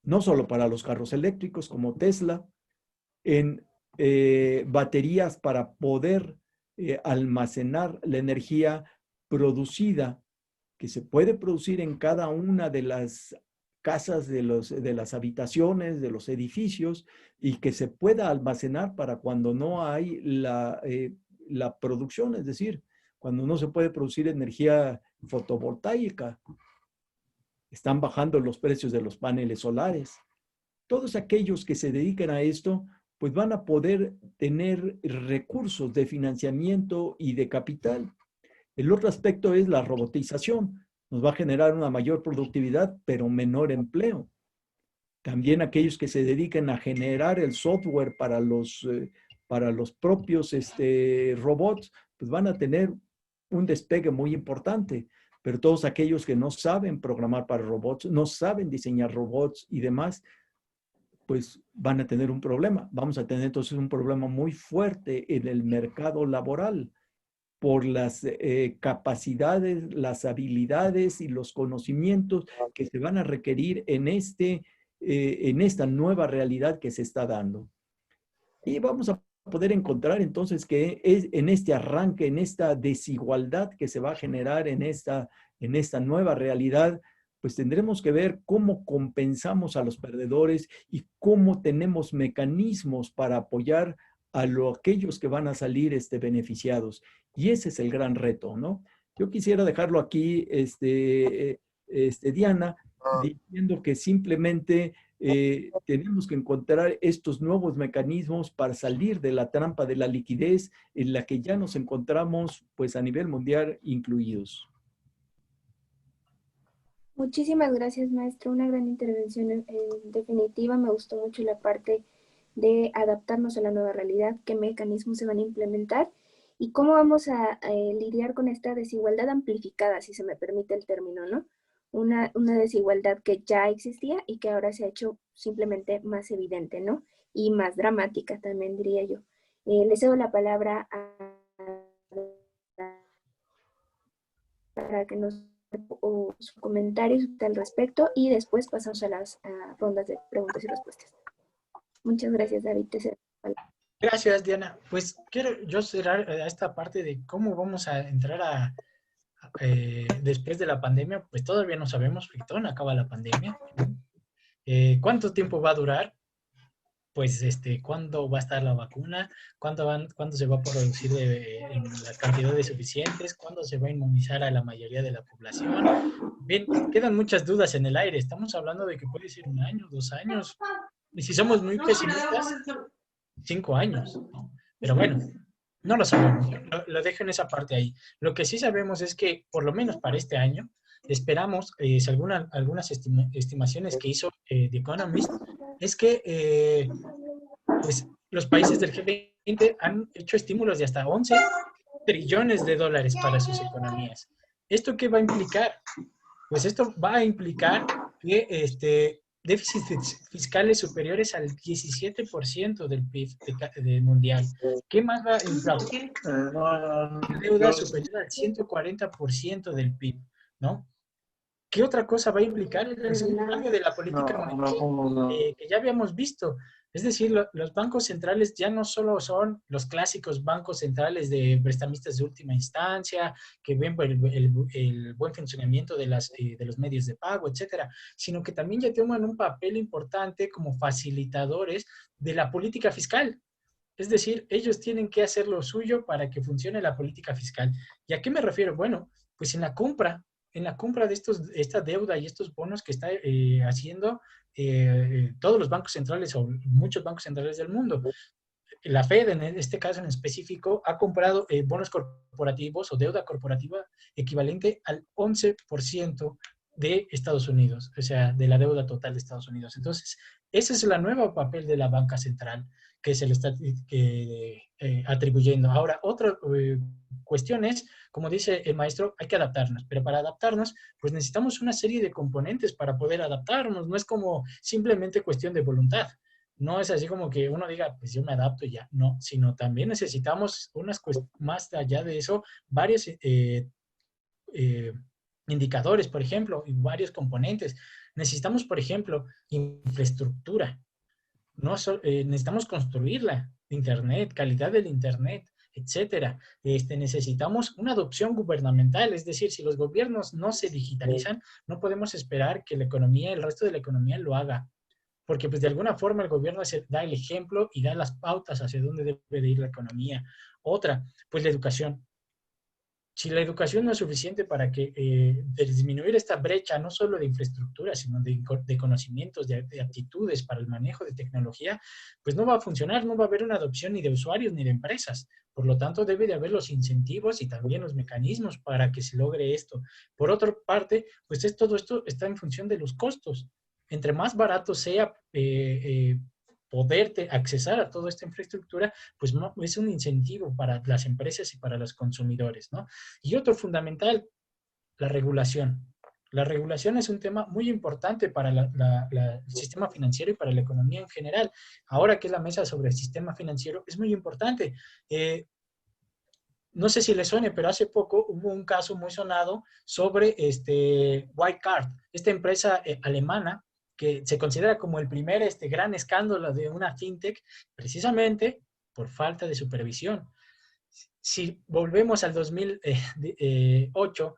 no solo para los carros eléctricos como Tesla, en baterías para poder almacenar la energía producida, que se puede producir en cada una de las casas, de las habitaciones, de los edificios, y que se pueda almacenar para cuando no hay la producción, es decir, cuando no se puede producir energía fotovoltaica. Están bajando los precios de los paneles solares. Todos aquellos que se dedican a esto, pues van a poder tener recursos de financiamiento y de capital. El otro aspecto es la robotización. Nos va a generar una mayor productividad, pero menor empleo. También aquellos que se dediquen a generar el software para los propios robots, pues van a tener un despegue muy importante. Pero todos aquellos que no saben programar para robots, no saben diseñar robots y demás, pues van a tener un problema. Vamos a tener entonces un problema muy fuerte en el mercado laboral por las capacidades, las habilidades y los conocimientos que se van a requerir en esta nueva realidad que se está dando. Y vamos a poder encontrar entonces que en este arranque, en esta desigualdad que se va a generar en esta nueva realidad, pues tendremos que ver cómo compensamos a los perdedores y cómo tenemos mecanismos para apoyar a aquellos que van a salir beneficiados. Y ese es el gran reto, ¿no? Yo quisiera dejarlo aquí, Diana, diciendo que simplemente tenemos que encontrar estos nuevos mecanismos para salir de la trampa de la liquidez en la que ya nos encontramos, pues a nivel mundial, incluidos. Muchísimas gracias, maestro. Una gran intervención en definitiva. Me gustó mucho la parte de adaptarnos a la nueva realidad, qué mecanismos se van a implementar y cómo vamos a lidiar con esta desigualdad amplificada, si se me permite el término, ¿no? Una desigualdad que ya existía y que ahora se ha hecho simplemente más evidente, ¿no? Y más dramática también, diría yo. Le cedo la palabra para que nos o sus comentarios al respecto y después pasamos a las rondas de preguntas y respuestas. Muchas gracias, David. Te cedo la palabra. Gracias, Diana. Pues quiero yo cerrar esta parte de cómo vamos a entrar después de la pandemia. Pues todavía no sabemos, porque todavía no acaba la pandemia. ¿Cuánto tiempo va a durar? Pues, ¿cuándo va a estar la vacuna? ¿Cuándo se va a producir en las cantidades suficientes? ¿Cuándo se va a inmunizar a la mayoría de la población? Bien, quedan muchas dudas en el aire. Estamos hablando de que puede ser 1 año, 2 años. Y si somos muy pesimistas, 5 años, ¿no? Pero bueno, no lo sabemos. Lo dejo en esa parte ahí. Lo que sí sabemos es que, por lo menos para este año, esperamos, algunas estimaciones que hizo The Economist, es que pues, los países del G20 han hecho estímulos de hasta 11 trillones de dólares para sus economías. ¿Esto qué va a implicar? Pues esto va a implicar que déficits fiscales superiores al 17% del PIB del mundial. ¿Qué más va a inflación? Deuda superior al 140% del PIB, ¿no? ¿Qué otra cosa va a implicar? Es un cambio de la política monetaria que ya habíamos visto. Es decir, los bancos centrales ya no solo son los clásicos bancos centrales de prestamistas de última instancia, que ven el buen funcionamiento de los medios de pago, etcétera, sino que también ya toman un papel importante como facilitadores de la política fiscal. Es decir, ellos tienen que hacer lo suyo para que funcione la política fiscal. ¿Y a qué me refiero? Bueno, pues en la compra de esta deuda y estos bonos que está haciendo todos los bancos centrales o muchos bancos centrales del mundo. La Fed, en este caso en específico, ha comprado bonos corporativos o deuda corporativa equivalente al 11% de Estados Unidos, o sea, de la deuda total de Estados Unidos. Entonces, ese es el nuevo papel de la banca central que se le está atribuyendo. Ahora, otra cuestión es, como dice el maestro, hay que adaptarnos, pero para adaptarnos, pues necesitamos una serie de componentes para poder adaptarnos, no es como simplemente cuestión de voluntad. No es así como que uno diga, pues yo me adapto y ya, no, sino también necesitamos más allá de eso, varios indicadores, por ejemplo, y varios componentes. Necesitamos, por ejemplo, infraestructura. No necesitamos construirla, Internet, calidad del Internet, etcétera. Necesitamos una adopción gubernamental, es decir, si los gobiernos no se digitalizan, no podemos esperar que la economía, el resto de la economía lo haga, porque pues de alguna forma el gobierno da el ejemplo y da las pautas hacia dónde debe de ir la economía. Otra, pues la educación. Si la educación no es suficiente para que de disminuir esta brecha, no solo de infraestructura, sino de conocimientos, de aptitudes para el manejo de tecnología, pues no va a funcionar, no va a haber una adopción ni de usuarios ni de empresas. Por lo tanto, debe de haber los incentivos y también los mecanismos para que se logre esto. Por otra parte, pues todo esto está en función de los costos. Entre más barato sea poderte accesar a toda esta infraestructura, pues no, es un incentivo para las empresas y para los consumidores, ¿no? Y otro fundamental, la regulación. La regulación es un tema muy importante para el sistema financiero y para la economía en general. Ahora que es la mesa sobre el sistema financiero, es muy importante. No sé si le suene, pero hace poco hubo un caso muy sonado sobre Wirecard, esta empresa alemana que se considera como el primer gran escándalo de una fintech, precisamente por falta de supervisión. Si volvemos al 2008,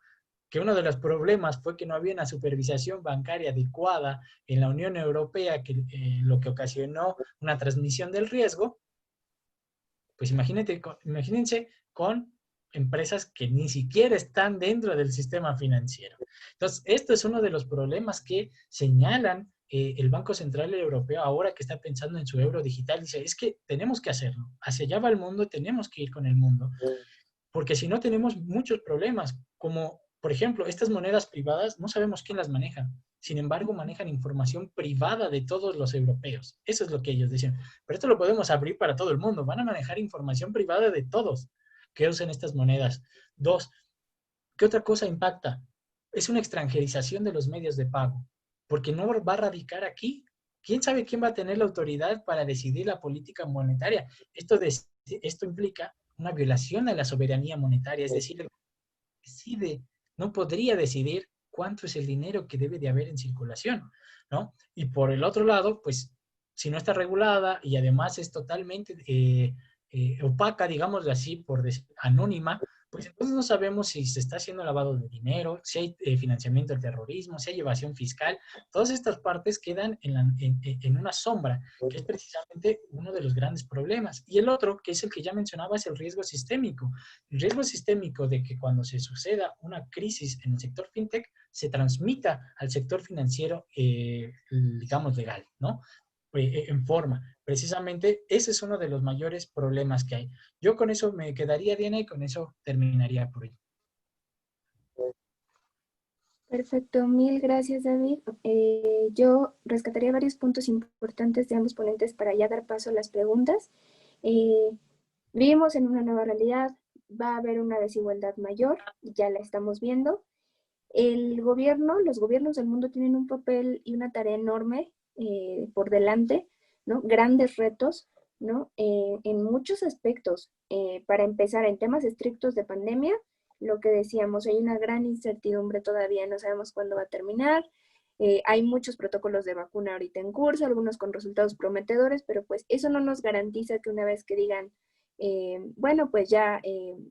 que uno de los problemas fue que no había una supervisación bancaria adecuada en la Unión Europea, lo que ocasionó una transmisión del riesgo, pues imagínense con empresas que ni siquiera están dentro del sistema financiero. Entonces, esto es uno de los problemas que señalan el Banco Central Europeo ahora que está pensando en su euro digital. Dice, es que tenemos que hacerlo. Hacia allá va el mundo, tenemos que ir con el mundo. Porque si no, tenemos muchos problemas, como, por ejemplo, estas monedas privadas, no sabemos quién las maneja. Sin embargo, manejan información privada de todos los europeos. Eso es lo que ellos dicen. Pero esto lo podemos abrir para todo el mundo. Van a manejar información privada de todos que usen estas monedas. Dos, ¿qué otra cosa impacta? Es una extranjerización de los medios de pago, porque no va a radicar aquí. ¿Quién sabe quién va a tener la autoridad para decidir la política monetaria? Esto implica una violación a la soberanía monetaria, es decir, no podría decidir cuánto es el dinero que debe de haber en circulación, ¿no? Y por el otro lado, pues, si no está regulada y además es totalmente opaca, digámoslo así, anónima, pues entonces no sabemos si se está haciendo lavado de dinero, si hay financiamiento del terrorismo, si hay evasión fiscal. Todas estas partes quedan en una sombra, que es precisamente uno de los grandes problemas. Y el otro, que es el que ya mencionaba, es el riesgo sistémico. El riesgo sistémico de que cuando se suceda una crisis en el sector fintech, se transmita al sector financiero, digamos, legal, ¿no? En forma. Precisamente ese es uno de los mayores problemas que hay. Yo con eso me quedaría, Diana, y con eso terminaría por hoy. Perfecto, mil gracias, David. Yo rescataría varios puntos importantes de ambos ponentes para ya dar paso a las preguntas. Vivimos en una nueva realidad, va a haber una desigualdad mayor, ya la estamos viendo. los gobiernos del mundo tienen un papel y una tarea enorme por delante, ¿no? Grandes retos, ¿no? En muchos aspectos. Para empezar, en temas estrictos de pandemia, lo que decíamos, hay una gran incertidumbre todavía, no sabemos cuándo va a terminar. Hay muchos protocolos de vacuna ahorita en curso, algunos con resultados prometedores, pero pues eso no nos garantiza que una vez que digan, bueno, pues ya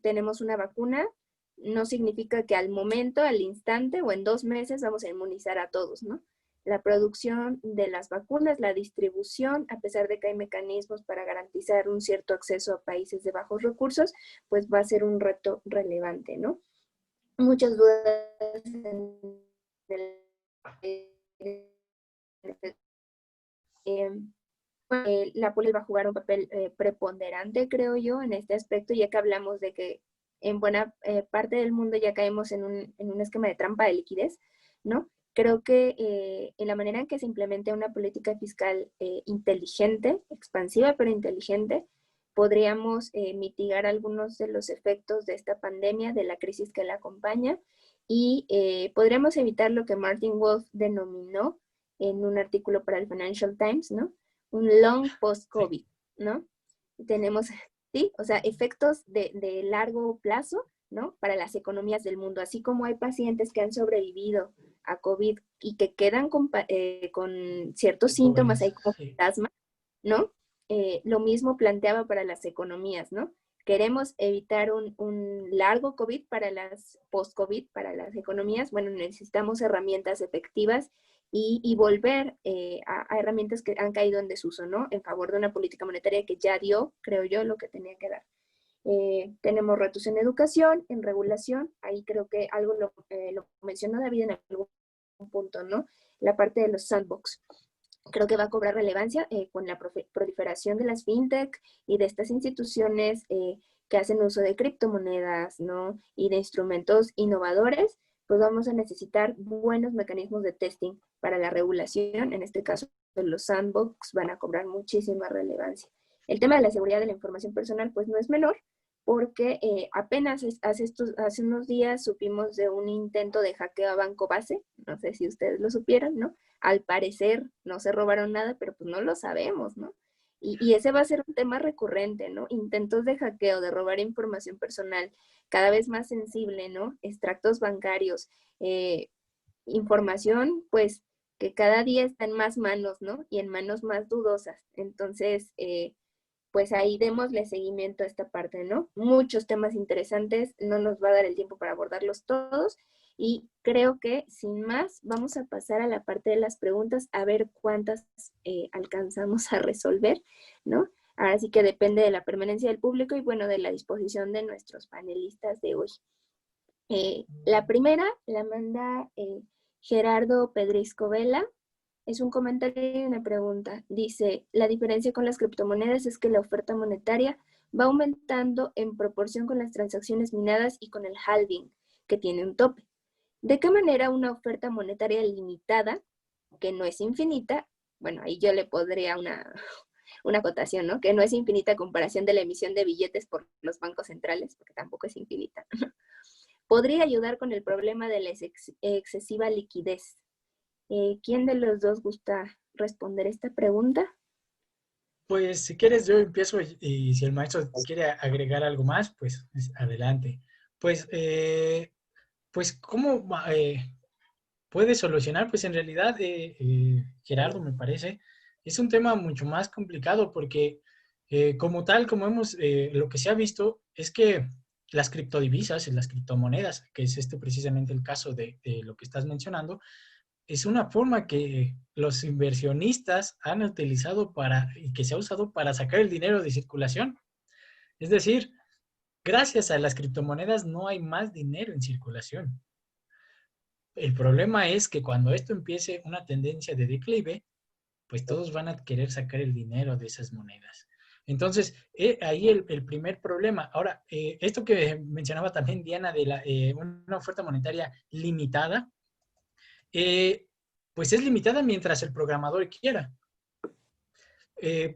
tenemos una vacuna, no significa que al momento, al instante o en 2 meses vamos a inmunizar a todos, ¿no? La producción de las vacunas, la distribución, a pesar de que hay mecanismos para garantizar un cierto acceso a países de bajos recursos, pues va a ser un reto relevante, ¿no? Muchas dudas en la política va a jugar un papel preponderante, creo yo, en este aspecto, ya que hablamos de que en buena parte del mundo ya caemos en un esquema de trampa de liquidez, ¿no? Creo que en la manera en que se implemente una política fiscal inteligente, expansiva pero inteligente, podríamos mitigar algunos de los efectos de esta pandemia, de la crisis que la acompaña, y podríamos evitar lo que Martin Wolf denominó en un artículo para el Financial Times, ¿no? Un long post-COVID, ¿no? Tenemos, sí, o sea, efectos de largo plazo, ¿no? Para las economías del mundo, así como hay pacientes que han sobrevivido a COVID y que quedan con ciertos síntomas ahí como fantasma, ¿no? Lo mismo planteaba para las economías, ¿no? Queremos evitar un largo COVID para las post-COVID, para las economías. Bueno, necesitamos herramientas efectivas y volver a herramientas que han caído en desuso, ¿no? En favor de una política monetaria que ya dio, creo yo, lo que tenía que dar. Tenemos retos en educación, en regulación. Ahí creo que algo lo mencionó David en algún punto, ¿no? La parte de los sandbox. Creo que va a cobrar relevancia con la proliferación de las fintech y de estas instituciones que hacen uso de criptomonedas, ¿no? Y de instrumentos innovadores, pues vamos a necesitar buenos mecanismos de testing para la regulación. En este caso, los sandbox van a cobrar muchísima relevancia. El tema de la seguridad de la información personal, pues no es menor, porque apenas hace unos días supimos de un intento de hackeo a Banco Base, no sé si ustedes lo supieron, ¿no? Al parecer no se robaron nada, pero pues no lo sabemos, ¿no? Y ese va a ser un tema recurrente, ¿no? Intentos de hackeo, de robar información personal, cada vez más sensible, ¿no? Extractos bancarios, información, pues, que cada día está en más manos, ¿no? Y en manos más dudosas. Entonces, pues ahí démosle seguimiento a esta parte, ¿no? Muchos temas interesantes, no nos va a dar el tiempo para abordarlos todos y creo que sin más vamos a pasar a la parte de las preguntas a ver cuántas alcanzamos a resolver, ¿no? Ahora sí que depende de la permanencia del público y bueno, de la disposición de nuestros panelistas de hoy. La primera la manda Gerardo Pedrisco Vela. Es un comentario y una pregunta. Dice, la diferencia con las criptomonedas es que la oferta monetaria va aumentando en proporción con las transacciones minadas y con el halving, que tiene un tope. ¿De qué manera una oferta monetaria limitada, que no es infinita, bueno, ahí yo le pondría una acotación, ¿no? Que no es infinita a comparación de la emisión de billetes por los bancos centrales, porque tampoco es infinita, podría ayudar con el problema de la excesiva liquidez? ¿Quién de los dos gusta responder esta pregunta? Pues si quieres yo empiezo y si el maestro quiere agregar algo más, pues adelante. Pues, ¿cómo puede solucionar? Pues en realidad, Gerardo, me parece, es un tema mucho más complicado porque como tal, como lo que se ha visto es que las criptodivisas y las criptomonedas, que es precisamente el caso de lo que estás mencionando, es una forma que los inversionistas han utilizado y que se ha usado para sacar el dinero de circulación. Es decir, gracias a las criptomonedas no hay más dinero en circulación. El problema es que cuando esto empiece una tendencia de declive, pues todos van a querer sacar el dinero de esas monedas. Entonces, ahí el primer problema. Ahora, esto que mencionaba también Diana de una oferta monetaria limitada, pues es limitada mientras el programador quiera.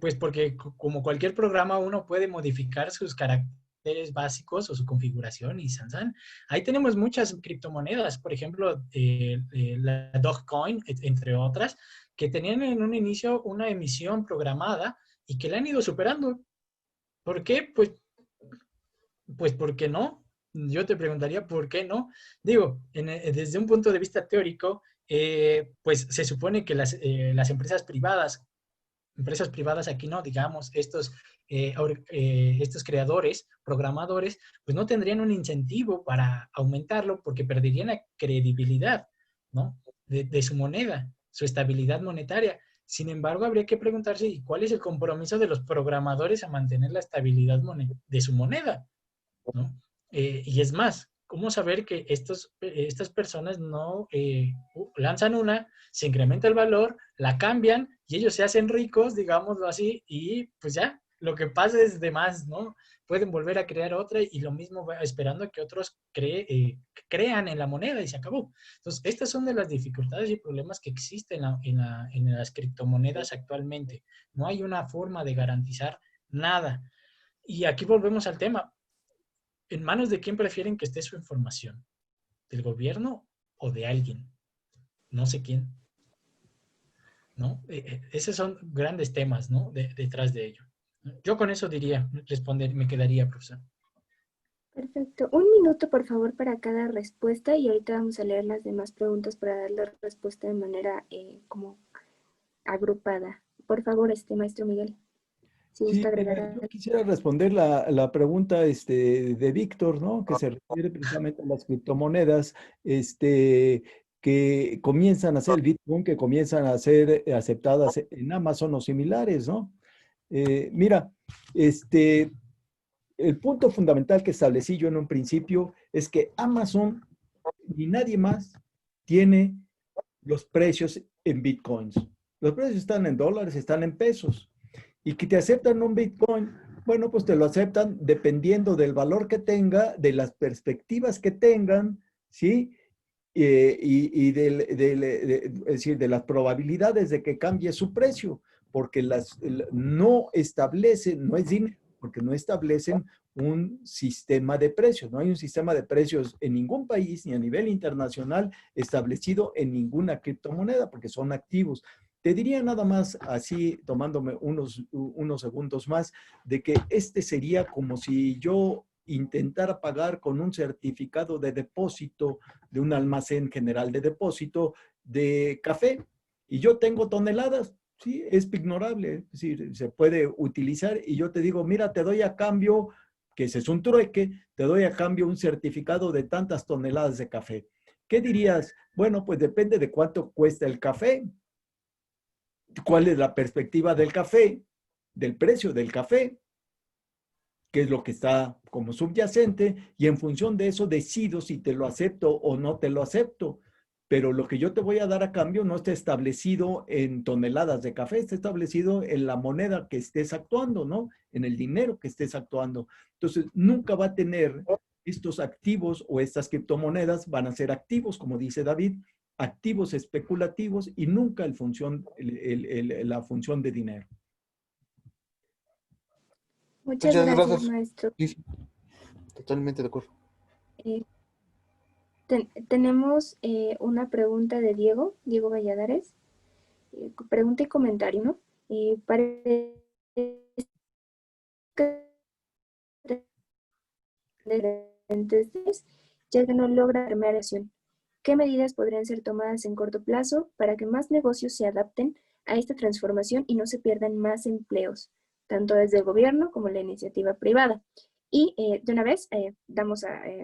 Pues porque como cualquier programa uno puede modificar sus caracteres básicos o su configuración y san. Ahí tenemos muchas criptomonedas, por ejemplo, la Dogecoin, entre otras, que tenían en un inicio una emisión programada y que la han ido superando. ¿Por qué? Pues ¿por qué no? Yo te preguntaría, ¿por qué no? Digo, desde un punto de vista teórico, pues se supone que las empresas privadas aquí no, digamos, estos creadores, programadores, pues no tendrían un incentivo para aumentarlo porque perderían la credibilidad, ¿no? De su moneda, su estabilidad monetaria. Sin embargo, habría que preguntarse, ¿y cuál es el compromiso de los programadores a mantener la estabilidad de su moneda? ¿No? Y es más, ¿cómo saber que estas personas no lanzan se incrementa el valor, la cambian y ellos se hacen ricos, digámoslo así, y pues ya, lo que pasa es de más, ¿no? Pueden volver a crear otra y lo mismo esperando que otros crean en la moneda y se acabó. Entonces, estas son de las dificultades y problemas que existen en las criptomonedas actualmente. No hay una forma de garantizar nada. Y aquí volvemos al tema. ¿En manos de quién prefieren que esté su información? ¿Del gobierno o de alguien? No sé quién, ¿no? Esos son grandes temas, ¿no? Detrás de ello. Yo con eso me quedaría, profesor. Perfecto. Un minuto, por favor, para cada respuesta y ahorita vamos a leer las demás preguntas para dar la respuesta de manera como agrupada. Por favor, maestro Miguel, si gusta Sí, agregar mira, yo algo. quisiera responder la pregunta de Víctor, ¿no? Que se refiere precisamente a las criptomonedas, que comienzan a ser el Bitcoin, que comienzan a ser aceptadas en Amazon o similares, ¿no? Mira, el punto fundamental que establecí yo en un principio es que Amazon ni nadie más tiene los precios en Bitcoins. Los precios están en dólares, están en pesos. Y que te aceptan un Bitcoin, bueno, pues te lo aceptan dependiendo del valor que tenga, de las perspectivas que tengan, ¿sí? Y es decir, de las probabilidades de que cambie su precio, porque no establecen, no es dinero, porque no establecen un sistema de precios. No hay un sistema de precios en ningún país ni a nivel internacional establecido en ninguna criptomoneda, porque son activos. Te diría nada más así, tomándome unos segundos más, de que sería como si yo intentara pagar con un certificado de depósito de un almacén general de depósito de café y yo tengo toneladas. Sí, es ignorable, es decir, se puede utilizar y yo te digo, mira, te doy a cambio, que ese es un trueque, te doy a cambio un certificado de tantas toneladas de café. ¿Qué dirías? Bueno, pues depende de cuánto cuesta el café, cuál es la perspectiva del café, del precio del café, qué es lo que está como subyacente, y en función de eso decido si te lo acepto o no te lo acepto. Pero lo que yo te voy a dar a cambio no está establecido en toneladas de café, está establecido en la moneda que estés actuando, ¿no? En el dinero que estés actuando. Entonces, nunca va a tener estos activos o estas criptomonedas, van a ser activos, como dice David, activos especulativos y nunca la función de dinero. Muchas Muchas gracias, gracias. maestro. Sí, totalmente de acuerdo. Tenemos una pregunta de Diego Valladares. Pregunta y comentario, ¿no? Parece que ya que no logra remediación. ¿Qué medidas podrían ser tomadas en corto plazo para que más negocios se adapten a esta transformación y no se pierdan más empleos, tanto desde el gobierno como la iniciativa privada? Y de una vez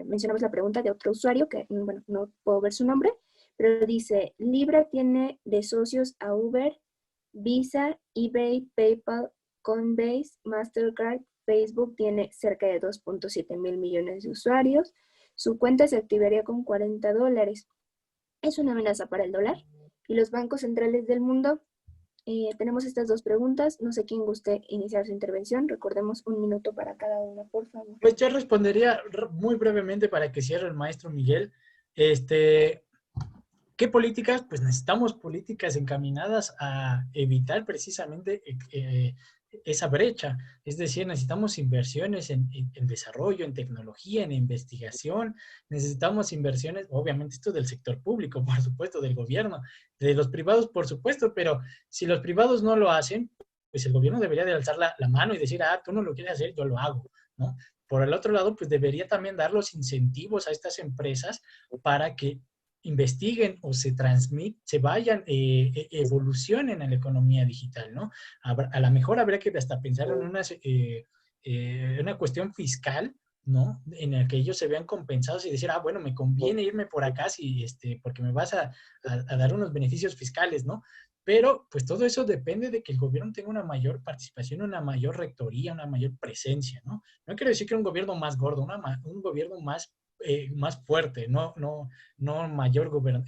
mencionamos la pregunta de otro usuario que, bueno, no puedo ver su nombre, pero dice, Libra tiene de socios a Uber, Visa, eBay, PayPal, Coinbase, Mastercard, Facebook tiene cerca de 2.7 mil millones de usuarios. Su cuenta se activaría con $40. ¿Es una amenaza para el dólar? Y los bancos centrales del mundo, tenemos estas dos preguntas. No sé quién guste iniciar su intervención. Recordemos 1 minuto para cada una, por favor. Pues yo respondería muy brevemente para que cierre el maestro Miguel. ¿Qué políticas? Pues necesitamos políticas encaminadas a evitar precisamente esa brecha. Es decir, necesitamos inversiones en desarrollo, en tecnología, en investigación, necesitamos inversiones, obviamente esto del sector público, por supuesto, del gobierno, de los privados, por supuesto, pero si los privados no lo hacen, pues el gobierno debería de alzar la mano y decir, ah, tú no lo quieres hacer, yo lo hago, ¿no? Por el otro lado, pues debería también dar los incentivos a estas empresas para que investiguen o se vayan, evolucionen en la economía digital, ¿no? A lo mejor habría que hasta pensar en una cuestión fiscal, ¿no? En el que ellos se vean compensados y decir, ah, bueno, me conviene irme por acá si, porque me vas a dar unos beneficios fiscales, ¿no? Pero pues todo eso depende de que el gobierno tenga una mayor participación, una mayor rectoría, una mayor presencia, ¿no? No quiero decir que un gobierno más gordo, un gobierno más fuerte, no mayor gobierno,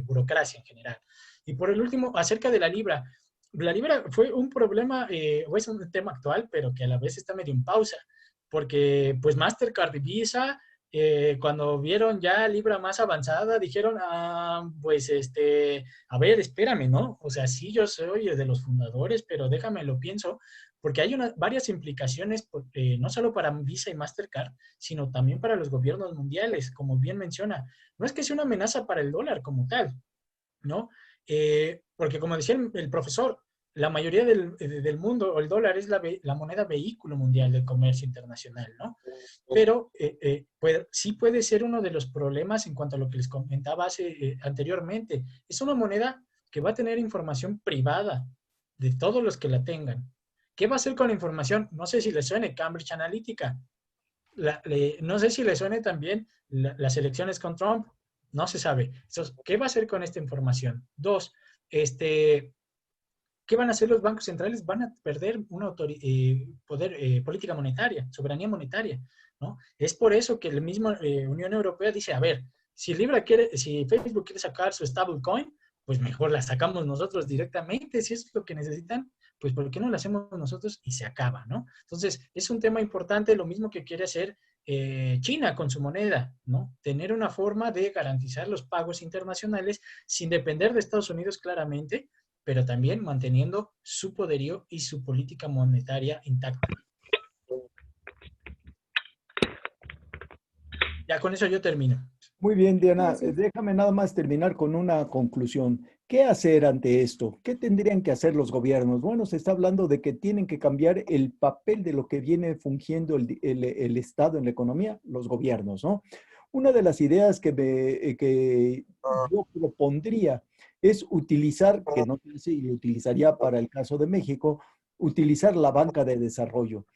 burocracia en general. Y por el último, acerca de la libra. La libra fue un problema, o es un tema actual, pero que a la vez está medio en pausa, porque pues Mastercard y Visa, cuando vieron ya Libra más avanzada, dijeron, pues a ver, espérame, ¿no? O sea, sí, yo soy de los fundadores, pero déjame lo pienso, porque hay varias implicaciones, no solo para Visa y Mastercard, sino también para los gobiernos mundiales, como bien menciona. No es que sea una amenaza para el dólar como tal, ¿no? Porque como decía el profesor, la mayoría del mundo, o el dólar es la moneda vehículo mundial del comercio internacional, ¿no? Pero sí puede ser uno de los problemas en cuanto a lo que les comentaba anteriormente. Es una moneda que va a tener información privada de todos los que la tengan. ¿Qué va a hacer con la información? No sé si le suene Cambridge Analytica. No sé si le suene también las elecciones con Trump. No se sabe. Entonces, ¿qué va a hacer con esta información? Dos, ¿qué van a hacer los bancos centrales? Van a perder poder, política monetaria, soberanía monetaria, ¿no? Es por eso que la misma Unión Europea dice, a ver, si Facebook quiere sacar su stablecoin, pues mejor la sacamos nosotros directamente, si es lo que necesitan, pues ¿por qué no lo hacemos nosotros y se acaba, ¿no? Entonces, es un tema importante, lo mismo que quiere hacer China con su moneda, ¿no? Tener una forma de garantizar los pagos internacionales sin depender de Estados Unidos claramente, pero también manteniendo su poderío y su política monetaria intacta. Ya con eso yo termino. Muy bien, Diana. Déjame nada más terminar con una conclusión. ¿Qué hacer ante esto? ¿Qué tendrían que hacer los gobiernos? Bueno, se está hablando de que tienen que cambiar el papel de lo que viene fungiendo el Estado en la economía, los gobiernos, ¿no? Una de las ideas que yo propondría es utilizar, que no sé si lo utilizaría para el caso de México, utilizar la banca de desarrollo.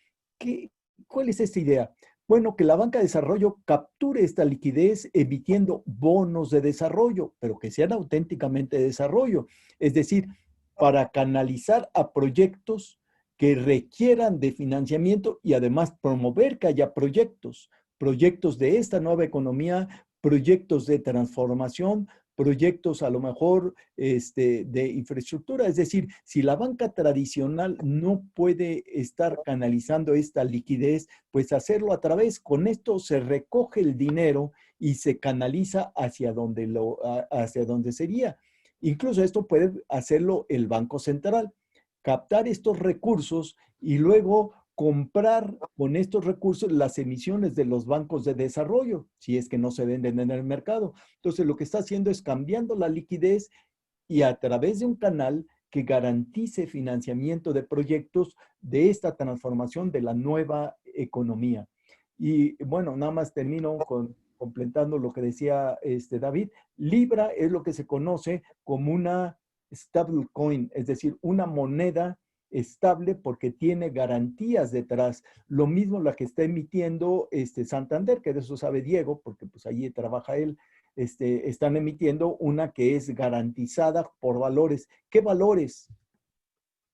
¿Cuál es esta idea? Bueno, que la banca de desarrollo capture esta liquidez emitiendo bonos de desarrollo, pero que sean auténticamente de desarrollo. Es decir, para canalizar a proyectos que requieran de financiamiento y además promover que haya proyectos de esta nueva economía, proyectos de transformación, proyectos a lo mejor de infraestructura. Es decir, si la banca tradicional no puede estar canalizando esta liquidez, pues hacerlo a través, con esto se recoge el dinero y se canaliza hacia donde sería. Incluso esto puede hacerlo el Banco Central, captar estos recursos y luego comprar con estos recursos las emisiones de los bancos de desarrollo, si es que no se venden en el mercado. Entonces, lo que está haciendo es cambiando la liquidez y a través de un canal que garantice financiamiento de proyectos de esta transformación de la nueva economía. Y bueno, nada más termino completando lo que decía David. Libra es lo que se conoce como una stablecoin, es decir, una moneda estable porque tiene garantías detrás. Lo mismo la que está emitiendo Santander, que de eso sabe Diego, porque pues allí trabaja él. Están emitiendo una que es garantizada por valores. ¿Qué valores?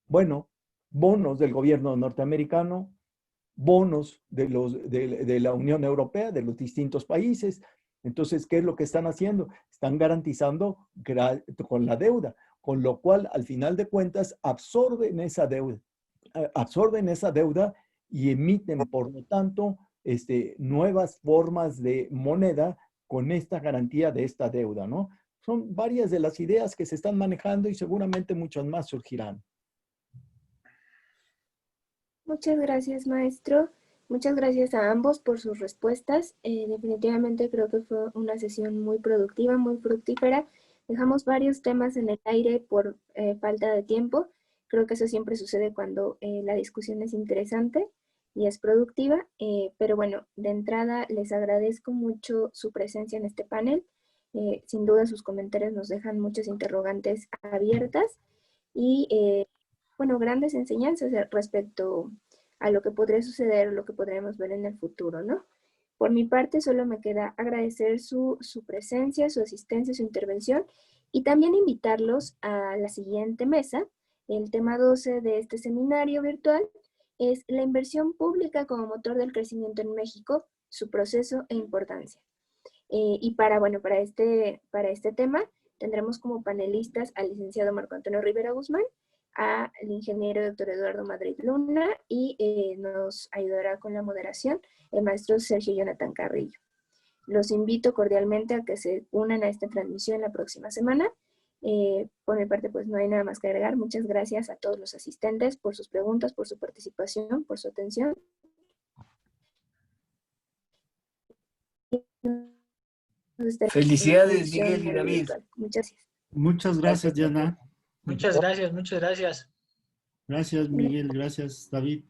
Bueno, bonos del gobierno norteamericano, bonos de la Unión Europea, de los distintos países. Entonces, ¿qué es lo que están haciendo? Están garantizando con la deuda, con lo cual, al final de cuentas, absorben esa deuda y emiten, por lo tanto, nuevas formas de moneda con esta garantía de esta deuda, ¿no? Son varias de las ideas que se están manejando y seguramente muchas más surgirán. Muchas gracias, maestro. Muchas gracias a ambos por sus respuestas. Definitivamente creo que fue una sesión muy productiva, muy fructífera. Dejamos varios temas en el aire por falta de tiempo. Creo que eso siempre sucede cuando la discusión es interesante y es productiva. Pero bueno, de entrada les agradezco mucho su presencia en este panel. Sin duda sus comentarios nos dejan muchas interrogantes abiertas y bueno, grandes enseñanzas respecto a lo que podría suceder o lo que podremos ver en el futuro, ¿no? Por mi parte, solo me queda agradecer su presencia, su asistencia, su intervención y también invitarlos a la siguiente mesa. El tema 12 de este seminario virtual es la inversión pública como motor del crecimiento en México, su proceso e importancia. Y para este tema tendremos como panelistas al licenciado Marco Antonio Rivera Guzmán, al ingeniero Dr. Eduardo Madrid Luna y nos ayudará con la moderación el maestro Sergio Jonathan Carrillo. Los invito cordialmente a que se unan a esta transmisión la próxima semana. Por mi parte, pues no hay nada más que agregar. Muchas gracias a todos los asistentes por sus preguntas, por su participación, por su atención. Felicidades, Miguel y David. Muchas gracias. Muchas gracias, Diana. Muchas gracias, muchas gracias. Gracias, Miguel. Gracias, David.